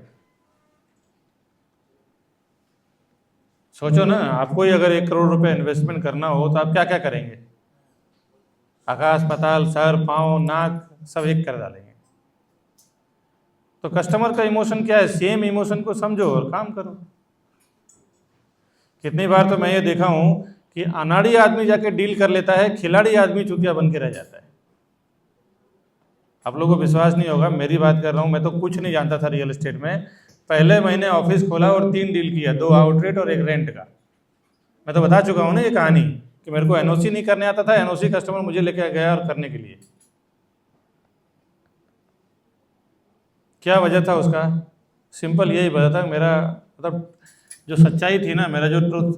सोचो ना, आपको ही अगर 1 करोड़ रुपए इन्वेस्टमेंट करना हो तो आप क्या क्या करेंगे? आकाश पाताल, सर पाँव नाक सब एक कर डालेंगे। तो कस्टमर का इमोशन क्या है? सेम इमोशन को समझो और काम करो। कितनी बार तो मैं ये देखा हूँ कि अनाड़ी आदमी जाके डील कर लेता है, खिलाड़ी आदमी चुतिया बन के रह जाता है। आप लोगों को विश्वास नहीं होगा, मेरी बात कर रहा हूँ, मैं तो कुछ नहीं जानता था रियल एस्टेट में। पहले महीने ऑफिस खोला और 3 डील किया, 2 आउटरेट और 1 रेंट का। मैं तो बता चुका हूँ ना ये कहानी कि मेरे को NOC नहीं करने आता था, NOC कस्टमर मुझे लेके गया और करने के लिए। क्या वजह था उसका? सिंपल यही वजह था, मेरा मतलब जो सच्चाई थी ना, मेरा जो ट्रुथ,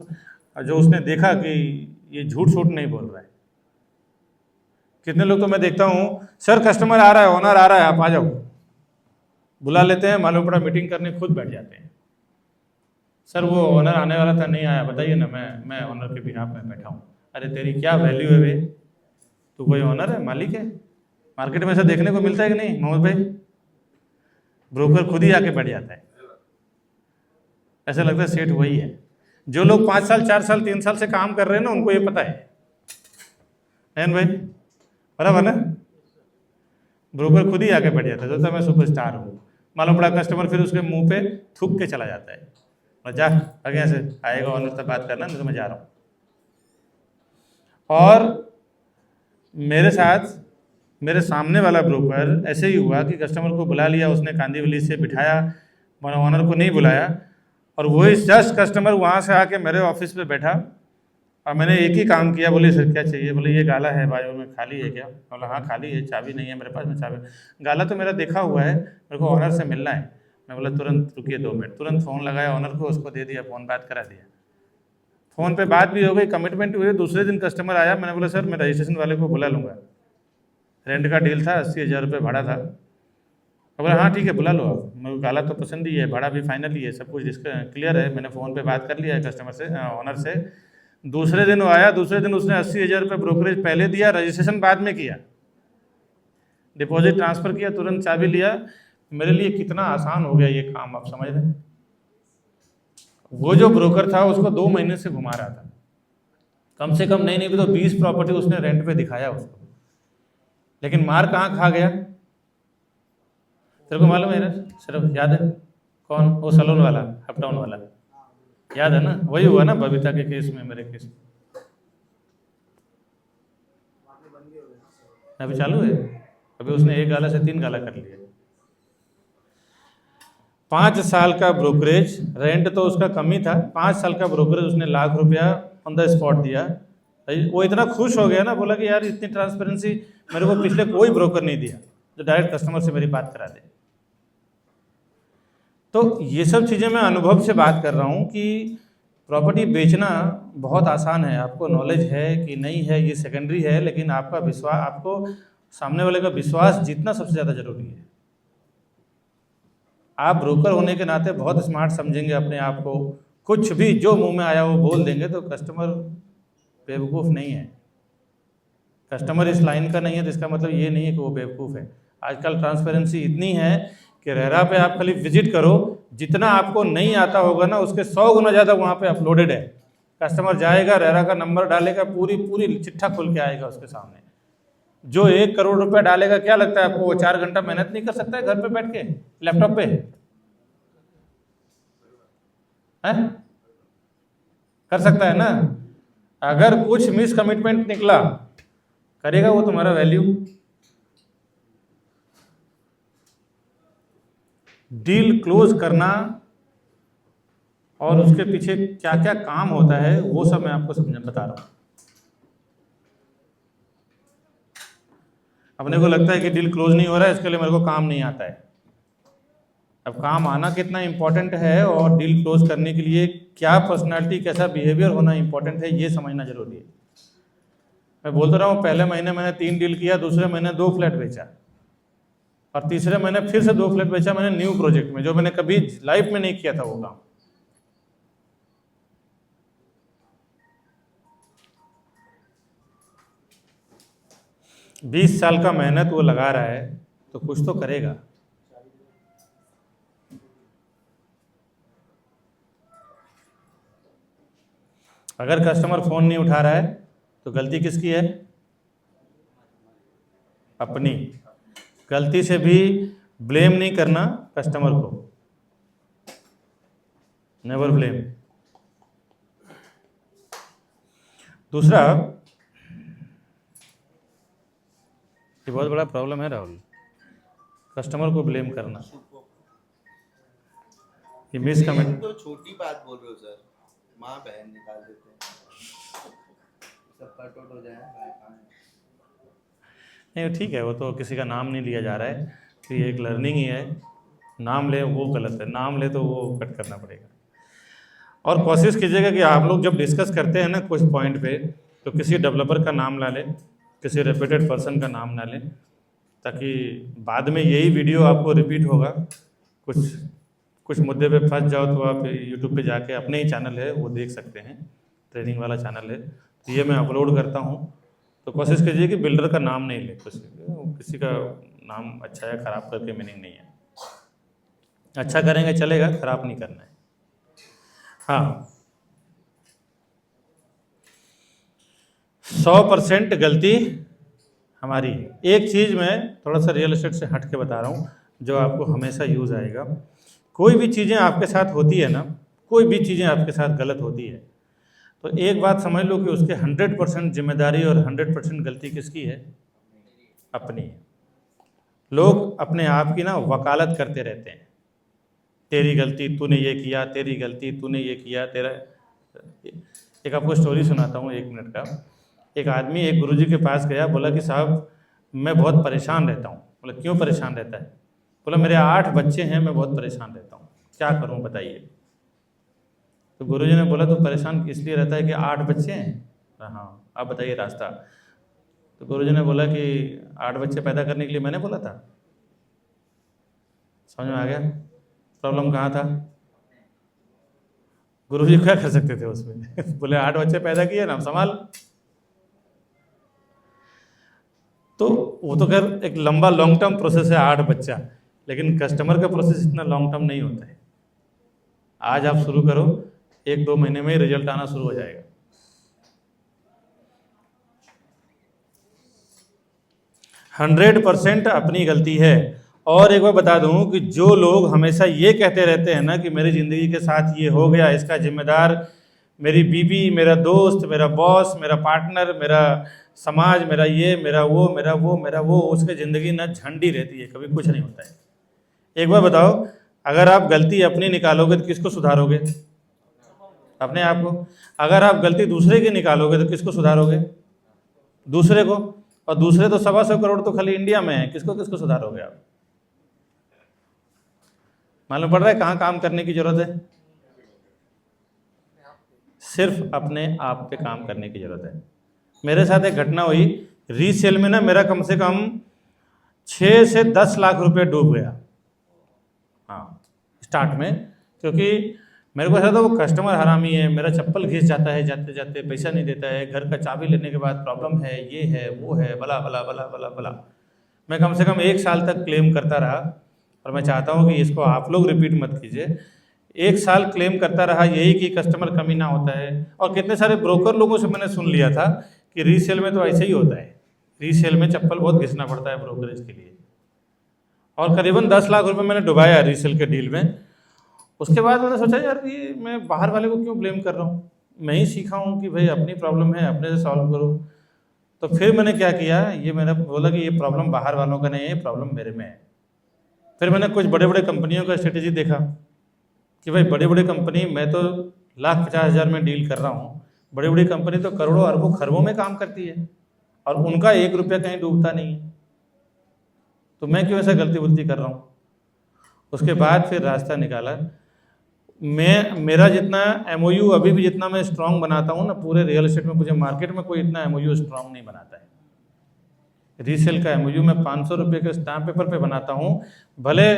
जो उसने देखा कि ये झूठ छूट नहीं बोल रहा है। कितने लोग तो मैं देखता हूँ, सर कस्टमर आ रहा है, ओनर आ रहा है, आप आ जाओ, बुला लेते हैं, मालूम पड़ा मीटिंग करने खुद बैठ जाते हैं। सर वो ओनर आने वाला था, नहीं आया, बताइए ना, मैं ओनर के बिहाफ में बैठा हूँ। अरे तेरी क्या वैल्यू है बे? तू कोई ओनर है, मालिक है? मार्केट में ऐसा देखने को मिलता है कि नहीं मोहम्मद भाई? ब्रोकर खुद ही आके बैठ जाता है, ऐसा लगता है सेठ वही है। जो लोग 5 साल 4 साल 3 साल से काम कर रहे हैं ना, उनको ये पता है नयन भाई बराबर ना, ब्रोकर खुद ही आके बैठ जाता है, सोचता मैं सुपरस्टार हूँ, मालूम पड़ा कस्टमर फिर उसके मुंह पे थूक के चला जाता है, और जा आगे से आएगा ऑनर से बात करना, नहीं तो मैं जा रहा हूँ। और मेरे साथ मेरे सामने वाला ब्रोकर ऐसे ही हुआ कि कस्टमर को बुला लिया उसने, कांदीवली से बिठाया, ऑनर को नहीं बुलाया, और वही जस्ट कस्टमर वहाँ से आके मेरे ऑफिस पे बैठा, और मैंने एक ही काम किया, बोले सर क्या चाहिए, बोले ये गाला है बाजू में, खाली है क्या, बोला हाँ खाली है, चाबी नहीं है मेरे पास में, चाबी गाला तो मेरा देखा हुआ है, मेरे को ऑनर से मिलना है। मैं बोला तुरंत रुकिए 2 मिनट, तुरंत फ़ोन लगाया ऑनर को, उसको दे दिया फ़ोन, बात करा दिया, फ़ोन पे बात भी हो गई, कमिटमेंट हुई। दूसरे दिन कस्टमर आया, मैंने बोला सर मैं रजिस्ट्रेशन वाले को बुला लूँगा, रेंट का डील था, 80,000 रुपये भाड़ा था। बोला हाँ ठीक है बुला लो आप, मेरे को गाला तो पसंद ही है, भाड़ा भी फाइनल ही है, सब कुछ क्लियर है, मैंने फ़ोन पे बात कर लिया है कस्टमर से, ऑनर से। दूसरे दिन वो आया, दूसरे दिन उसने 80,000 रुपये ब्रोकरेज पहले दिया, रजिस्ट्रेशन बाद में किया, डिपॉजिट ट्रांसफ़र किया, तुरंत चाबी लिया। मेरे लिए कितना आसान हो गया ये काम, आप समझ रहे हैं। वो जो ब्रोकर था उसको 2 महीने से घुमा रहा था, कम से कम नहीं तो 20 प्रॉपर्टी उसने रेंट पे दिखाया उसको, लेकिन मार कहाँ खा गया तेरे को मालूम है ना, सिर्फ याद है कौन, वो सलून वाला, अपटाउन वाला, याद है ना, वही हुआ ना बबीता के केस में, मेरे केस में अभी चालू है, अभी उसने 1 गाला से 3 गाला कर लिया। 5 साल का ब्रोकरेज, रेंट तो उसका कम ही था, 5 साल का ब्रोकरेज उसने लाख रुपया ऑन द स्पॉट दिया। वो इतना खुश हो गया ना, बोला कि यार इतनी ट्रांसपेरेंसी मेरे को पिछले कोई ब्रोकर नहीं दिया जो डायरेक्ट कस्टमर से मेरी बात करा दे। तो ये सब चीज़ें मैं अनुभव से बात कर रहा हूँ कि प्रॉपर्टी बेचना बहुत आसान है, आपको नॉलेज है कि नहीं है ये सेकेंडरी है, लेकिन आपका विश्वास, आपको सामने वाले का विश्वास जीतना सबसे ज़्यादा जरूरी है। आप ब्रोकर होने के नाते बहुत स्मार्ट समझेंगे अपने आप को, कुछ भी जो मुंह में आया वो बोल देंगे, तो कस्टमर बेवकूफ़ नहीं है। कस्टमर इस लाइन का नहीं है तो इसका मतलब ये नहीं है कि वो बेवकूफ़ है। आजकल ट्रांसपेरेंसी इतनी है कि रेरा पे आप खाली विजिट करो, जितना आपको नहीं आता होगा ना उसके 100 गुना ज़्यादा वहाँ पे अपलोडेड है। कस्टमर जाएगा, रेरा का नंबर डालेगा, पूरी चिट्ठा खुल के आएगा उसके सामने। जो 1 करोड़ रुपया डालेगा, क्या लगता है आपको वो 4 घंटा मेहनत नहीं कर सकता है घर पे बैठ के लैपटॉप पे है? कर सकता है ना। अगर कुछ मिस कमिटमेंट निकला, करेगा वो तुम्हारा वैल्यू। डील क्लोज करना और उसके पीछे क्या क्या काम होता है वो सब मैं आपको बता रहा हूँ। अपने को लगता है कि डील क्लोज नहीं हो रहा है, इसके लिए मेरे को काम नहीं आता है। अब काम आना कितना इंपॉर्टेंट है और डील क्लोज करने के लिए क्या पर्सनालिटी, कैसा बिहेवियर होना इंपॉर्टेंट है, ये समझना जरूरी है। मैं बोलता रहा हूँ, पहले महीने मैंने 3 डील किया, दूसरे महीने 2 फ्लैट बेचा, और तीसरे महीने फिर से 2 फ्लैट बेचा मैंने न्यू प्रोजेक्ट में, जो मैंने कभी लाइफ में नहीं किया था वो काम। बीस साल का मेहनत वो लगा रहा है तो कुछ तो करेगा। अगर कस्टमर फ़ोन नहीं उठा रहा है तो गलती किसकी है? अपनी। गलती से भी ब्लेम नहीं करना कस्टमर को, नेवर ब्लेम। दूसरा, ये बहुत बड़ा प्रॉब्लम है राहुल, कस्टमर को ब्लेम करना। ये मिस कमेंट तो छोटी बात बोल रहे हो सर, माँ बहन निकाल देते हैं, सब कट आउट हो जाए। नहीं ठीक है, वो तो किसी का नाम नहीं लिया जा रहा है, तो ये एक लर्निंग ही है। नाम ले वो गलत है, नाम ले तो वो कट करना पड़ेगा। और कोशिश कीजिएगा कि आप लोग जब डिस्कस करते हैं ना कुछ पॉइंट पे, तो किसी डेवलपर का नाम ना लें, किसी रेप्यूटेड पर्सन का नाम ना लें, ताकि बाद में यही वीडियो आपको रिपीट होगा। कुछ मुद्दे पे फंस जाओ तो आप यूट्यूब पे जाके, अपने ही चैनल है वो देख सकते हैं, ट्रेनिंग वाला चैनल है, तो ये मैं अपलोड करता हूँ। तो कोशिश कीजिए कि बिल्डर का नाम नहीं ले, किसी का नाम अच्छा या ख़राब करके मीनिंग नहीं है। अच्छा करेंगे चलेगा, ख़राब नहीं करना है। हाँ, 100% गलती हमारी है। एक चीज़ मैं थोड़ा सा रियल एस्टेट से हट के बता रहा हूँ जो आपको हमेशा यूज़ आएगा। कोई भी चीज़ें आपके साथ होती है ना, कोई भी चीज़ें आपके साथ गलत होती है तो एक बात समझ लो कि उसके 100% जिम्मेदारी और 100% गलती किसकी है? अपनी है। लोग अपने आप की ना वकालत करते रहते हैं, तेरी गलती तूने ये किया, तेरी गलती तूने ये किया, तेरा। एक आपको स्टोरी सुनाता हूँ 1 मिनट का। एक आदमी एक गुरुजी के पास गया, बोला कि साहब मैं बहुत परेशान रहता हूँ। बोला क्यों परेशान रहता है? बोला मेरे 8 बच्चे हैं, मैं बहुत परेशान रहता हूँ, क्या करूँ बताइए। तो गुरुजी ने बोला तो परेशान इसलिए रहता है कि 8 बच्चे हैं? हाँ, आप बताइए रास्ता। तो गुरुजी ने बोला कि 8 बच्चे पैदा करने के लिए मैंने बोला था। समझ में आ गया प्रॉब्लम कहाँ था? गुरुजी क्या कर सकते थे उसमें? बोले 8 बच्चे पैदा किए ना, संभाल। तो वो तो खैर एक लंबा लॉन्ग टर्म प्रोसेस है 8 बच्चा, लेकिन कस्टमर का प्रोसेस इतना लॉन्ग टर्म नहीं होता है। आज आप शुरू करो, 1-2 महीने में रिजल्ट आना शुरू हो जाएगा। हंड्रेड % अपनी गलती है। और एक बार बता दूं कि जो लोग हमेशा ये कहते रहते हैं ना कि मेरी ज़िंदगी के साथ ये हो गया, इसका जिम्मेदार मेरी बीवी, मेरा दोस्त, मेरा बॉस, मेरा पार्टनर, मेरा समाज, मेरा ये, मेरा वो, मेरा वो, मेरा वो, उसकी ज़िंदगी ना झंडी रहती है, कभी कुछ नहीं होता है। एक बार बताओ, अगर आप गलती अपनी निकालोगे तो किसको सुधारोगे? अपने आप को। अगर आप गलती दूसरे की निकालोगे तो किसको सुधारोगे? दूसरे को। और दूसरे तो 125 करोड़ तो खाली इंडिया में है, किसको किसको सुधारोगे आप? मालूम पड़ रहा है कहाँ काम करने की जरूरत है? सिर्फ अपने आप पे काम करने की जरूरत है। मेरे साथ एक घटना हुई, रीसेल में ना मेरा कम से कम 6 से 10 लाख रुपए डूब गया। हाँ, स्टार्ट में, क्योंकि मेरे को ऐसा था वो कस्टमर हरामी है, मेरा चप्पल घिस जाता है जाते जाते, पैसा नहीं देता है, घर का चाबी लेने के बाद प्रॉब्लम है, ये है वो है, भला भला भला भला भला। मैं कम से कम 1 साल तक क्लेम करता रहा और मैं चाहता हूँ कि इसको आप लोग रिपीट मत कीजिए। 1 साल क्लेम करता रहा यही कि कस्टमर कमी ना होता है। और कितने सारे ब्रोकर लोगों से मैंने सुन लिया था कि रीसेल में तो ऐसे ही होता है, रीसेल में चप्पल बहुत घिसना पड़ता है ब्रोकरेज के लिए। और करीबन 10 लाख रुपए मैंने डुबाया रीसेल के डील में। उसके बाद मैंने सोचा यार ये मैं बाहर वाले को क्यों ब्लेम कर रहा हूँ, मैं ही सीखा हूँ कि भाई अपनी प्रॉब्लम है अपने से सॉल्व करो। तो फिर मैंने क्या किया, ये मैंने बोला कि ये प्रॉब्लम बाहर वालों का नहीं है, ये प्रॉब्लम मेरे में है। फिर मैंने कुछ बड़े बड़े कंपनियों का स्ट्रेटेजी देखा कि भाई बड़े बड़े कंपनी, मैं तो 1,50,000 में डील कर रहा हूँ, बड़ी बड़ी कंपनी तो करोड़ों अरबों खरबों में काम करती है और उनका 1 रुपया कहीं डूबता नहीं है, तो मैं क्यों ऐसा गलती वलती कर रहा हूँ। उसके बाद फिर रास्ता निकाला। मेरा जितना MOU अभी भी जितना मैं स्ट्रांग बनाता हूँ ना पूरे रियल एस्टेट में, मुझे मार्केट में कोई इतना MOU स्ट्रांग नहीं बनाता है। रीसेल का MOU मैं 500 रुपये के स्टाम्प पेपर पे बनाता हूँ, भले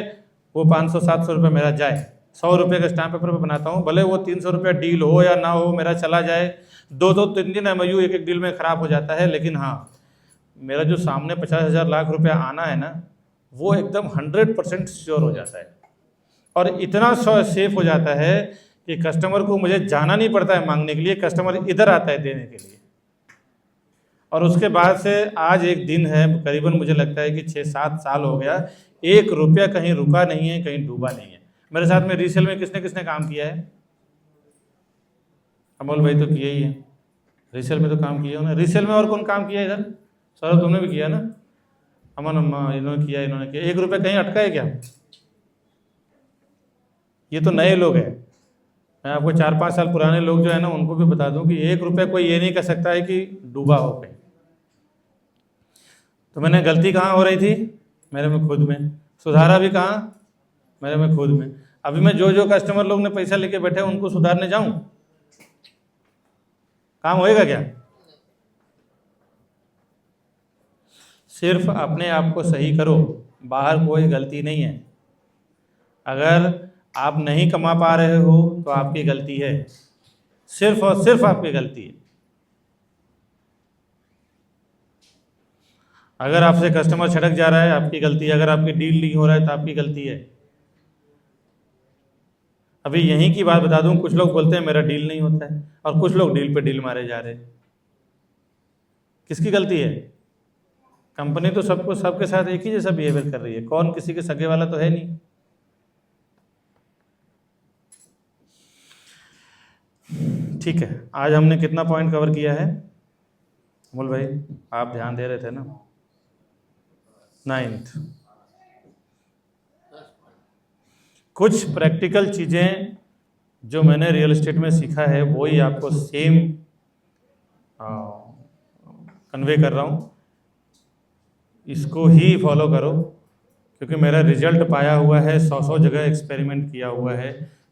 वो 500-700 रुपये मेरा जाए। 100 रुपये के स्टाम्प पेपर पे बनाता हूँ, भले वो 300 रुपये डील हो या ना हो, मेरा चला जाए। 2-3 MOU एक डील में ख़राब हो जाता है, लेकिन हाँ मेरा जो सामने 50,000 लाख रुपया आना है ना, वो एकदम 100% श्योर हो जाता है। और इतना सेफ हो जाता है कि कस्टमर को मुझे जाना नहीं पड़ता है मांगने के लिए, कस्टमर इधर आता है देने के लिए। और उसके बाद से आज एक दिन है, करीबन मुझे लगता है कि 6-7 साल हो गया, 1 रुपया कहीं रुका नहीं है, कहीं डूबा नहीं है। मेरे साथ में रीसेल में किसने किसने काम किया है? अमोल भाई तो किया ही है, रीसेल में तो काम किया हो ना। रीसेल में और कौन काम किया है इधर? सौरभ तुमने भी किया ना, अमन अम्मा इन्होंने किया, इन्होंने किया। 1 रुपया कहीं अटका है क्या? ये तो नए लोग हैं, मैं आपको 4-5 साल पुराने लोग जो है ना उनको भी बता दूं कि 1 रुपया कोई ये नहीं कह सकता है कि डूबा हो कहीं। तो मैंने गलती कहाँ हो रही थी? मेरे में खुद में। सुधारा भी कहाँ? मेरे में खुद में। अभी मैं जो कस्टमर लोग ने पैसा लेके बैठे उनको सुधारने जाऊं, काम होएगा क्या? सिर्फ अपने आप को सही करो, बाहर कोई गलती नहीं है। अगर आप नहीं कमा पा रहे हो तो आपकी गलती है, सिर्फ और सिर्फ आपकी गलती है। अगर आपसे कस्टमर छटक जा रहा है आपकी गलती है, अगर आपकी डील नहीं हो रहा है तो आपकी गलती है। अभी यहीं की बात बता दूं, कुछ लोग बोलते हैं मेरा डील नहीं होता है और कुछ लोग डील पे डील मारे जा रहे हैं। किसकी गलती है? कंपनी तो सबको सबके साथ एक ही जैसा बिहेवियर कर रही है, कौन किसी के सगे वाला तो है नहीं। ठीक है, आज हमने कितना पॉइंट कवर किया है? अमोल भाई आप ध्यान दे रहे थे ना? 9th। कुछ प्रैक्टिकल चीज़ें जो मैंने रियल एस्टेट में सीखा है वही आपको सेम कन्वे कर रहा हूँ, इसको ही फॉलो करो, क्योंकि मेरा रिजल्ट पाया हुआ है, 100 जगह एक्सपेरिमेंट किया हुआ है।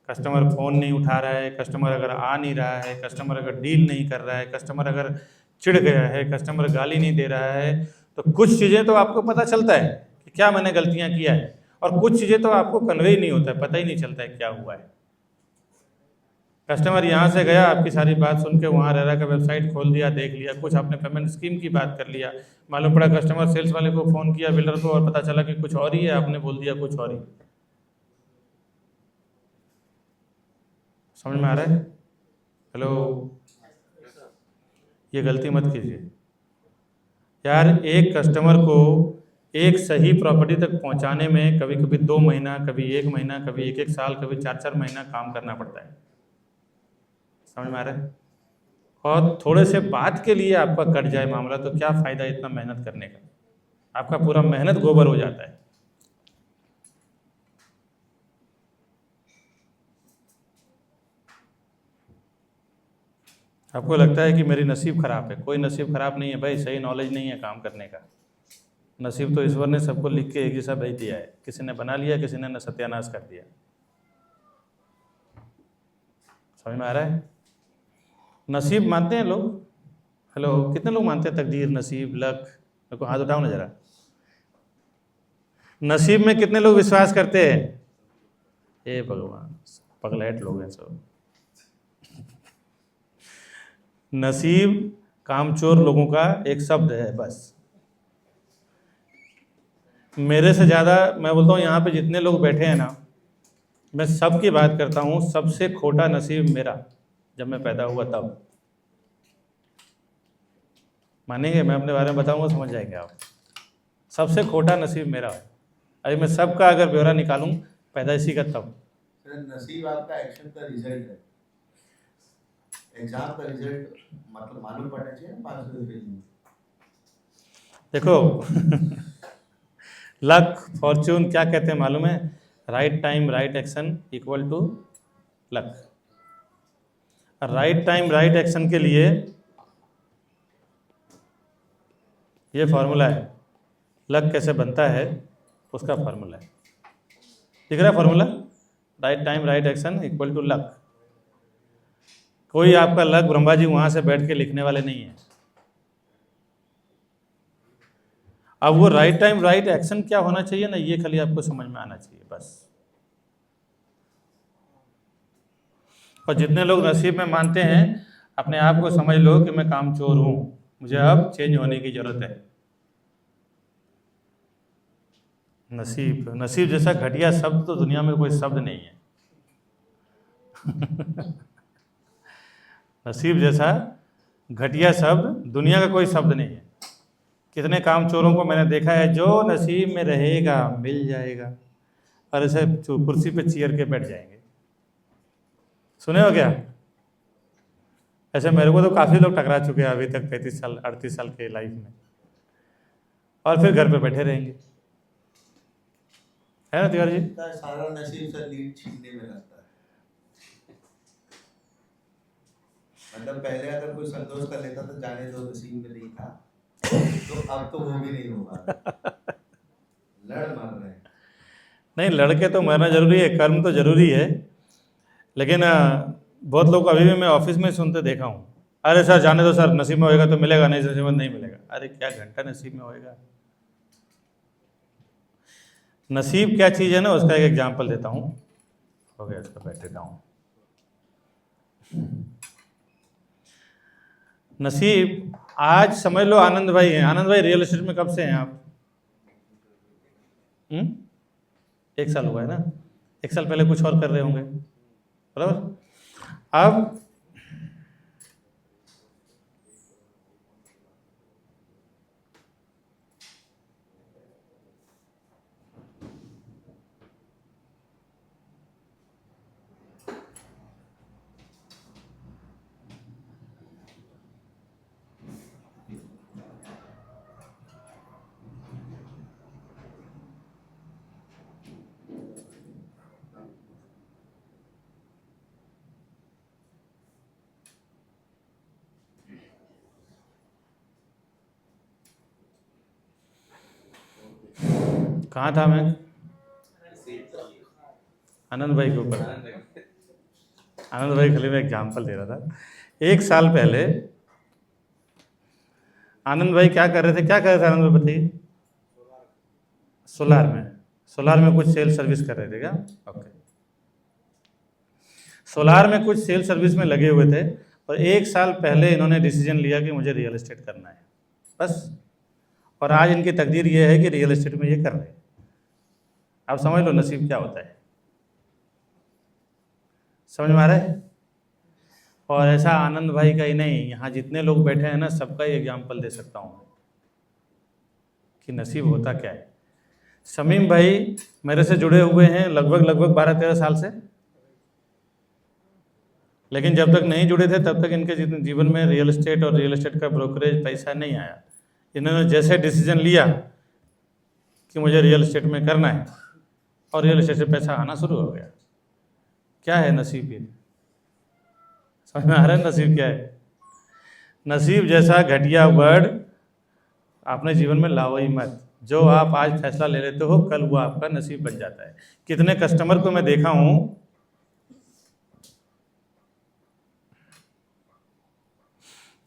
कस्टमर फ़ोन नहीं उठा रहा है, कस्टमर अगर आ नहीं रहा है, कस्टमर अगर डील नहीं कर रहा है, कस्टमर अगर चिढ़ गया है, कस्टमर गाली नहीं दे रहा है, तो कुछ चीज़ें तो आपको पता चलता है कि क्या मैंने गलतियाँ किया है, और कुछ चीज़ें तो आपको कन्वे ही नहीं होता है, पता ही नहीं चलता है क्या हुआ है। कस्टमर यहाँ से गया, आपकी सारी बात सुन के वहाँ रह का वेबसाइट खोल दिया, देख लिया, कुछ आपने पेमेंट स्कीम की बात कर लिया, मालूम पड़ा कस्टमर सेल्स वाले को फ़ोन किया, बिल्डर को, और पता चला कि कुछ और ही है, आपने बोल दिया कुछ और ही। समझ में आ रहा है? हेलो, ये गलती मत कीजिए यार। एक कस्टमर को एक सही प्रॉपर्टी तक पहुंचाने में कभी कभी 2 महीना, कभी 1 महीना, कभी 1 साल, कभी 4 महीना काम करना पड़ता है। समझ में आ रहा है? और थोड़े से बात के लिए आपका कट जाए मामला तो क्या फ़ायदा इतना मेहनत करने का? आपका पूरा मेहनत गोबर हो जाता है। आपको लगता है कि मेरी नसीब खराब है, कोई नसीब खराब नहीं है भाई, सही नॉलेज नहीं है काम करने का। नसीब तो ईश्वर ने सबको लिख के एक जैसा भेज दिया है, किसी ने बना लिया, किसी ने सत्यानाश कर दिया। समझ में आ रहा है? नसीब मानते हैं लोग? हेलो, कितने लोग मानते हैं तकदीर, नसीब, लक? मेरे को हाथ उठाओ ना जरा। नसीब में कितने लोग विश्वास करते हैं? हे भगवान, पगलैट लोग हैं सब। नसीब कामचोर लोगों का एक शब्द है बस। मेरे से ज़्यादा मैं बोलता हूँ यहाँ पे जितने लोग बैठे हैं ना, मैं सब की बात करता हूँ, सबसे खोटा नसीब मेरा, जब मैं पैदा हुआ तब। मानेंगे? मैं अपने बारे में बताऊँगा, समझ जाएंगे आप। सबसे खोटा नसीब मेरा है। अरे मैं सबका अगर ब्यौरा निकालूँ पैदाइशी का तब। सर नसीब आपका एक्शन का रिजल्ट है, एग्जाम का रिजल्ट मतलब मालूम पड़ना चाहिए ना 500 पेज में। देखो लक, फॉर्च्यून क्या कहते हैं मालूम है? Right time right action equal to luck. Right time right action के लिए ये फार्मूला है। लक कैसे बनता है उसका फार्मूला है, दिख रहा है formula? Right time right action equal to luck. कोई आपका लक ब्रह्मा जी वहाँ से बैठ के लिखने वाले नहीं है। अब वो राइट टाइम राइट एक्शन क्या होना चाहिए ना, ये खाली आपको समझ में आना चाहिए बस। और जितने लोग नसीब में मानते हैं, अपने आप को समझ लो कि मैं कामचोर हूँ, मुझे अब चेंज होने की जरूरत है। नसीब, नसीब जैसा घटिया शब्द तो दुनिया में कोई शब्द नहीं है। नसीब जैसा घटिया शब्द दुनिया का कोई शब्द नहीं है। कितने कामचोरों को मैंने देखा है, जो नसीब में रहेगा मिल जाएगा, और ऐसे कुर्सी पे चीयर के बैठ जाएंगे। सुने हो क्या? ऐसे मेरे को तो काफ़ी लोग टकरा चुके हैं अभी तक 35 साल 38 साल के लाइफ में, और फिर घर पे बैठे रहेंगे, है ना तिवारी जी? सारा नसीब सर लीड छीनने में रहता है। मतलब पहले अगर कोई संतोष कर लेता तो जाने दो, नसीब में नहीं था, तो अब तो वो भी नहीं होगा। लड़ मर रहे हैं। नहीं, लड़के तो मरना जरूरी है, कर्म तो जरूरी है, लेकिन बहुत लोग अभी भी मैं ऑफिस में सुनते देखा हूँ, अरे सर जाने दो सर, नसीब में होएगा तो मिलेगा, नहीं नसीब में नहीं मिलेगा। अरे क्या घंटा नसीब में होएगा? नसीब क्या चीज़ है ना, उसका एक एग्जाम्पल देता हूँ। हो गया, इसका बैटरी डाउन। नसीब, आज समझ लो आनंद भाई हैं। आनंद भाई रियल एस्टेट में कब से हैं आप? 1 साल हुआ है ना? 1 साल पहले कुछ और कर रहे होंगे, बराबर? अब कहाँ था मैं? आनंद भाई के ऊपर। आनंद भाई खाली मैं एग्जाम्पल दे रहा था। 1 साल पहले आनंद भाई क्या कर रहे थे? क्या कर रहे थे आनंद भाई बताइए? सोलार में कुछ सेल सर्विस कर रहे थे क्या? ओके। सोलार में कुछ सेल सर्विस में लगे हुए थे और 1 साल पहले इन्होंने डिसीजन लिया कि मुझे रियल एस्टेट करना है, बस। और आज इनकी तकदीर ये है कि रियल एस्टेट में ये कर रहे हैं। आप समझ लो नसीब क्या होता है। समझ में आ रहा है? और ऐसा आनंद भाई का ही नहीं, यहाँ जितने लोग बैठे हैं ना, सबका ही एग्जाम्पल दे सकता हूँ कि नसीब होता क्या है। शमीम भाई मेरे से जुड़े हुए हैं लगभग 12-13 साल से, लेकिन जब तक नहीं जुड़े थे तब तक इनके जीवन में रियल एस्टेट और रियल एस्टेट का ब्रोकरेज पैसा नहीं आया। इन्होंने जैसे डिसीजन लिया कि मुझे रियल एस्टेट में करना है और रियल एस्टेट से पैसा आना शुरू हो गया। क्या है नसीब? ये समझ में आ रहा है नसीब क्या है? नसीब जैसा घटिया वर्ड आपने जीवन में लाओ ही मत। जो आप आज फैसला ले लेते हो, कल वो आपका नसीब बन जाता है। कितने कस्टमर को मैं देखा हूं,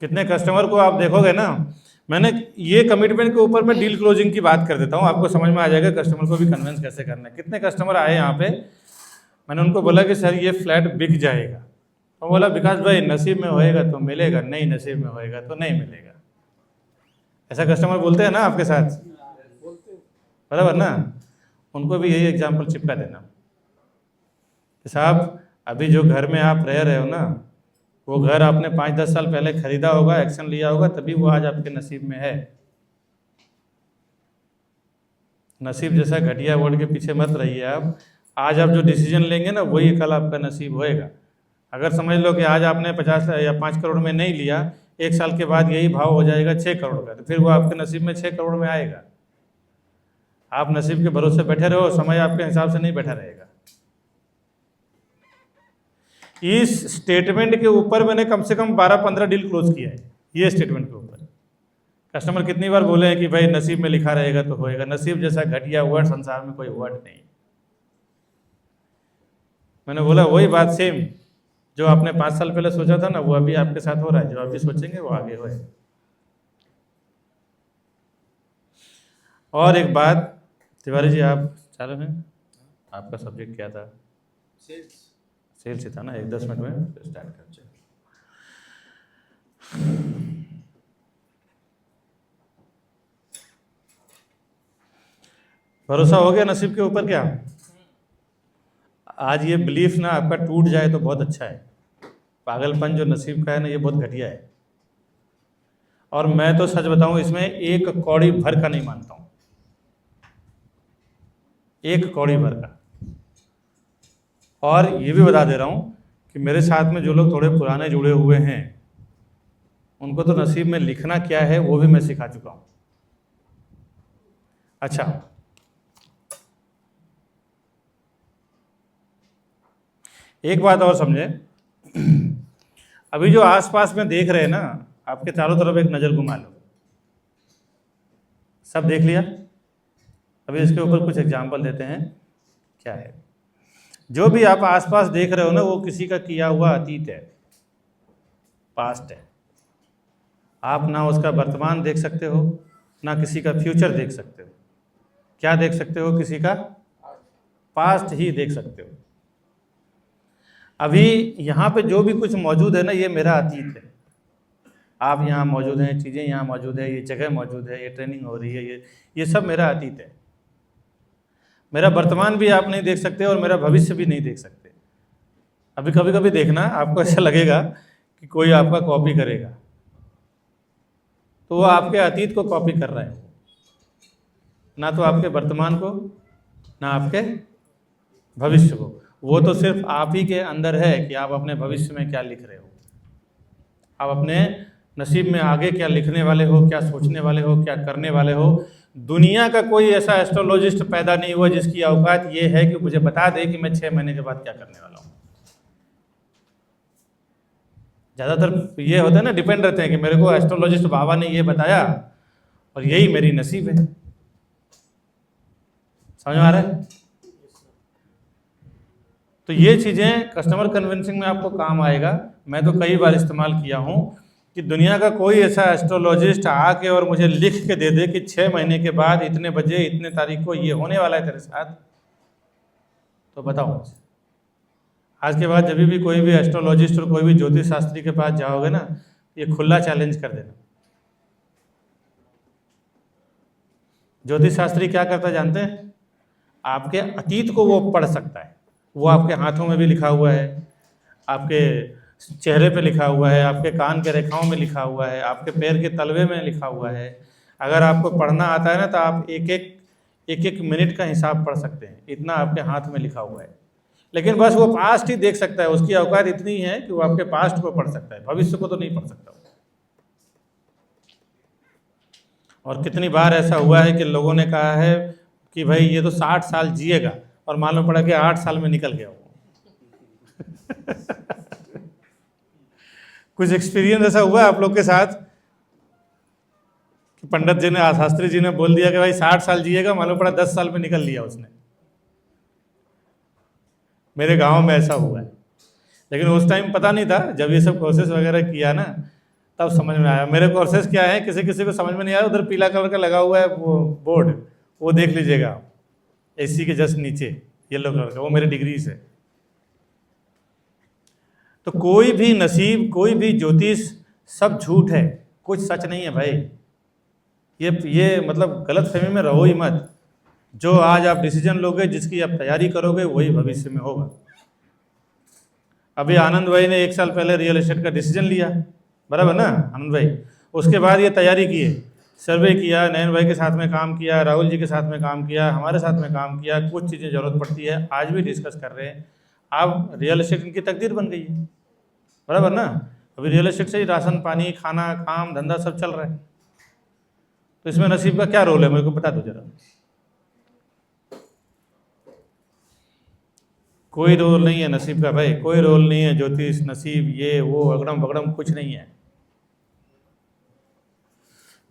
कितने कस्टमर को आप देखोगे ना, मैंने ये कमिटमेंट के ऊपर मैं डील क्लोजिंग की बात कर देता हूँ, आपको समझ में आ जाएगा कस्टमर को भी कन्विंस कैसे करना है। कितने कस्टमर आए यहाँ पे, मैंने उनको बोला कि सर ये फ्लैट बिक जाएगा, तो बोला विकास भाई नसीब में होएगा तो मिलेगा, नहीं नसीब में होएगा तो नहीं मिलेगा। ऐसा कस्टमर बोलते हैं ना आपके साथ, बराबर ना? उनको भी यही एग्जाम्पल चिपका देना कि साहब अभी जो घर में आप रह रहे हो ना, वो घर आपने 5-10 साल पहले खरीदा होगा, एक्शन लिया होगा, तभी वो आज आपके नसीब में है। नसीब जैसा घटिया वर्ड के पीछे मत रहिए आप। आज आप जो डिसीजन लेंगे ना, वही कल आपका नसीब होएगा। अगर समझ लो कि आज आपने 50 या 5 करोड़ में नहीं लिया, 1 साल के बाद यही भाव हो जाएगा 6 करोड़ का, तो फिर वो आपके नसीब में 6 करोड़ में आएगा। आप नसीब के भरोसे बैठे रहो, समय आपके हिसाब से नहीं बैठा रहेगा। इस स्टेटमेंट के ऊपर मैंने कम से कम 12-15 डील क्लोज किया है। ये स्टेटमेंट के ऊपर कस्टमर कितनी बार बोले हैं कि भाई नसीब में लिखा रहेगा तो होएगा। नसीब जैसा घटिया वर्ड संसार में कोई वर्ड नहीं। मैंने बोला वही बात सेम जो आपने 5 साल पहले सोचा था ना, वो अभी आपके साथ हो रहा है। जो अभी सोचेंगे वो आगे होए। और एक बात, तिवारी जी आप चालू हैं? आपका सब्जेक्ट क्या था? सेल्स ही था ना। 1-10 मिनट में स्टार्ट करते हैं। भरोसा हो गया नसीब के ऊपर क्या? आज ये बिलीफ ना आपका टूट जाए तो बहुत अच्छा है। पागलपन जो नसीब का है ना, ये बहुत घटिया है। और मैं तो सच बताऊं, इसमें एक कौड़ी भर का नहीं मानता हूं, एक कौड़ी भर का। और ये भी बता दे रहा हूं कि मेरे साथ में जो लोग थोड़े पुराने जुड़े हुए हैं, उनको तो नसीब में लिखना क्या है वो भी मैं सिखा चुका हूं। अच्छा, एक बात और समझे, अभी जो आसपास में देख रहे हैं ना, आपके चारों तरफ एक नज़र घुमा लो। सब देख लिया? अभी इसके ऊपर कुछ एग्जाम्पल देते हैं क्या है। जो भी आप आसपास देख रहे हो ना, वो किसी का किया हुआ अतीत है, पास्ट है। आप ना उसका वर्तमान देख सकते हो, ना किसी का फ्यूचर देख सकते हो। क्या देख सकते हो? किसी का पास्ट ही देख सकते हो। अभी यहाँ पे जो भी कुछ मौजूद है ना, ये मेरा अतीत है। आप यहाँ मौजूद हैं, चीज़ें यहाँ मौजूद है, ये जगह मौजूद है, ये ट्रेनिंग हो रही है, ये सब मेरा अतीत है। मेरा वर्तमान भी आप नहीं देख सकते और मेरा भविष्य भी नहीं देख सकते। अभी कभी कभी देखना, आपको ऐसा लगेगा कि कोई आपका कॉपी करेगा, तो वो आपके अतीत को कॉपी कर रहा है, ना तो आपके वर्तमान को, ना आपके भविष्य को। वो तो सिर्फ आप ही के अंदर है कि आप अपने भविष्य में क्या लिख रहे हो, आप अपने नसीब में आगे क्या लिखने वाले हो, क्या सोचने वाले हो, क्या करने वाले हो। दुनिया का कोई ऐसा एस्ट्रोलॉजिस्ट पैदा नहीं हुआ जिसकी औकात ये है कि मुझे बता दे कि मैं 6 महीने के बाद क्या करने वाला हूँ। ज़्यादातर ये होता है ना, डिपेंड रहते हैं कि मेरे को एस्ट्रोलॉजिस्ट बाबा ने ये बताया और यही मेरी नसीब है। समझ में आ रहा है? तो ये चीज़ें कस्टमर कन्विंसिंग में आपको काम आएगा। मैं तो कई बार इस्तेमाल किया हूँ कि दुनिया का कोई ऐसा एस्ट्रोलॉजिस्ट आके और मुझे लिख के दे दे कि 6 महीने के बाद इतने बजे इतने तारीख को ये होने वाला है तेरे साथ, तो बताओ मुझे। आज के बाद जब भी कोई भी एस्ट्रोलॉजिस्ट और कोई भी ज्योतिष शास्त्री के पास जाओगे ना, ये खुला चैलेंज कर देना। ज्योतिष शास्त्री क्या करता है जानते हैं? आपके अतीत को वो पढ़ सकता है। वो आपके हाथों में भी लिखा हुआ है, आपके चेहरे पे लिखा हुआ है, आपके कान के रेखाओं में लिखा हुआ है, आपके पैर के तलवे में लिखा हुआ है। अगर आपको पढ़ना आता है ना तो आप एक एक मिनट का हिसाब पढ़ सकते हैं, इतना आपके हाथ में लिखा हुआ है। लेकिन बस वो पास्ट ही देख सकता है, उसकी औकात इतनी है कि वो आपके पास्ट को पढ़ सकता है, भविष्य को तो नहीं पढ़ सकता। और कितनी बार ऐसा हुआ है कि लोगों ने कहा है कि भाई ये तो 60 साल जिएगा, और मालूम पड़ा कि 8 साल में निकल गया वो। कुछ एक्सपीरियंस ऐसा हुआ है आप लोग के साथ कि पंडित जी ने, शास्त्री जी ने बोल दिया कि भाई 60 साल जिएगा, मालूम पड़ा 10 साल में निकल लिया उसने? मेरे गांव में ऐसा हुआ है। लेकिन उस टाइम पता नहीं था, जब ये सब कोर्सेज वगैरह किया ना तब समझ में आया। मेरे कोर्सेज क्या है, किसी किसी को समझ में नहीं आया। उधर पीला कलर का लगा हुआ है वो बोर्ड, वो देख लीजिएगा आप, एसी के जस्ट नीचे येलो कलर का, वो मेरी डिग्रीज है। तो कोई भी नसीब, कोई भी ज्योतिष, सब झूठ है, कुछ सच नहीं है भाई। ये मतलब गलत फहमी में रहो ही मत। जो आज आप डिसीजन लोगे, जिसकी आप तैयारी करोगे, वही भविष्य में होगा। अभी आनंद भाई ने 1 साल पहले रियल एस्टेट का डिसीजन लिया, बराबर ना आनंद भाई? उसके बाद ये तैयारी किए, सर्वे किया, नयन भाई के साथ में काम किया, राहुल जी के साथ में काम किया, हमारे साथ में काम किया। कुछ चीज़ें ज़रूरत पड़ती है, आज भी डिस्कस कर रहे हैं। अब रियल एस्टेट इनकी तकदीर बन गई है, बराबर ना? अभी रियल एस्टेट से ही राशन पानी, खाना, काम धंधा सब चल रहा है। तो इसमें नसीब का क्या रोल है, मेरे को बता दो जरा। कोई रोल नहीं है नसीब का भाई, कोई रोल नहीं है। ज्योतिष, नसीब, ये वो अगड़म बगड़म कुछ नहीं है।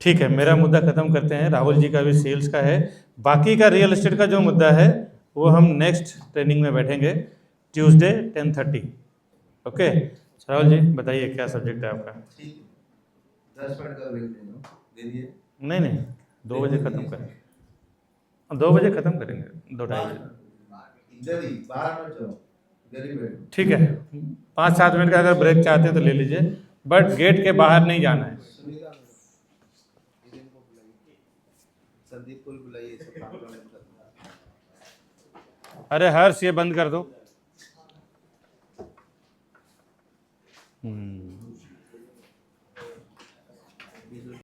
ठीक है, मेरा मुद्दा खत्म करते हैं। राहुल जी का भी सेल्स का है, बाकी का रियल एस्टेट का जो मुद्दा है वो हम नेक्स्ट ट्रेनिंग में बैठेंगे, ट्यूसडे 10:30। ओके राहुल जी, बताइए क्या सब्जेक्ट है आपका? ठीक है, 10 मिनट का ब्रेक दे दिए। नहीं 2 बजे खत्म करेंगे, 2 बजे खत्म करेंगे, 2-2:30 बजे। इधर ही 12 मिनट चलो, इधर ही बैठो। ठीक है, 5-7 मिनट का अगर ब्रेक चाहते हैं तो ले लीजिए, बट गेट के बाहर नहीं जाना है। संदीप को भी बुलाइए, सब काम करना। अरे हर्ष, ये बंद कर दो।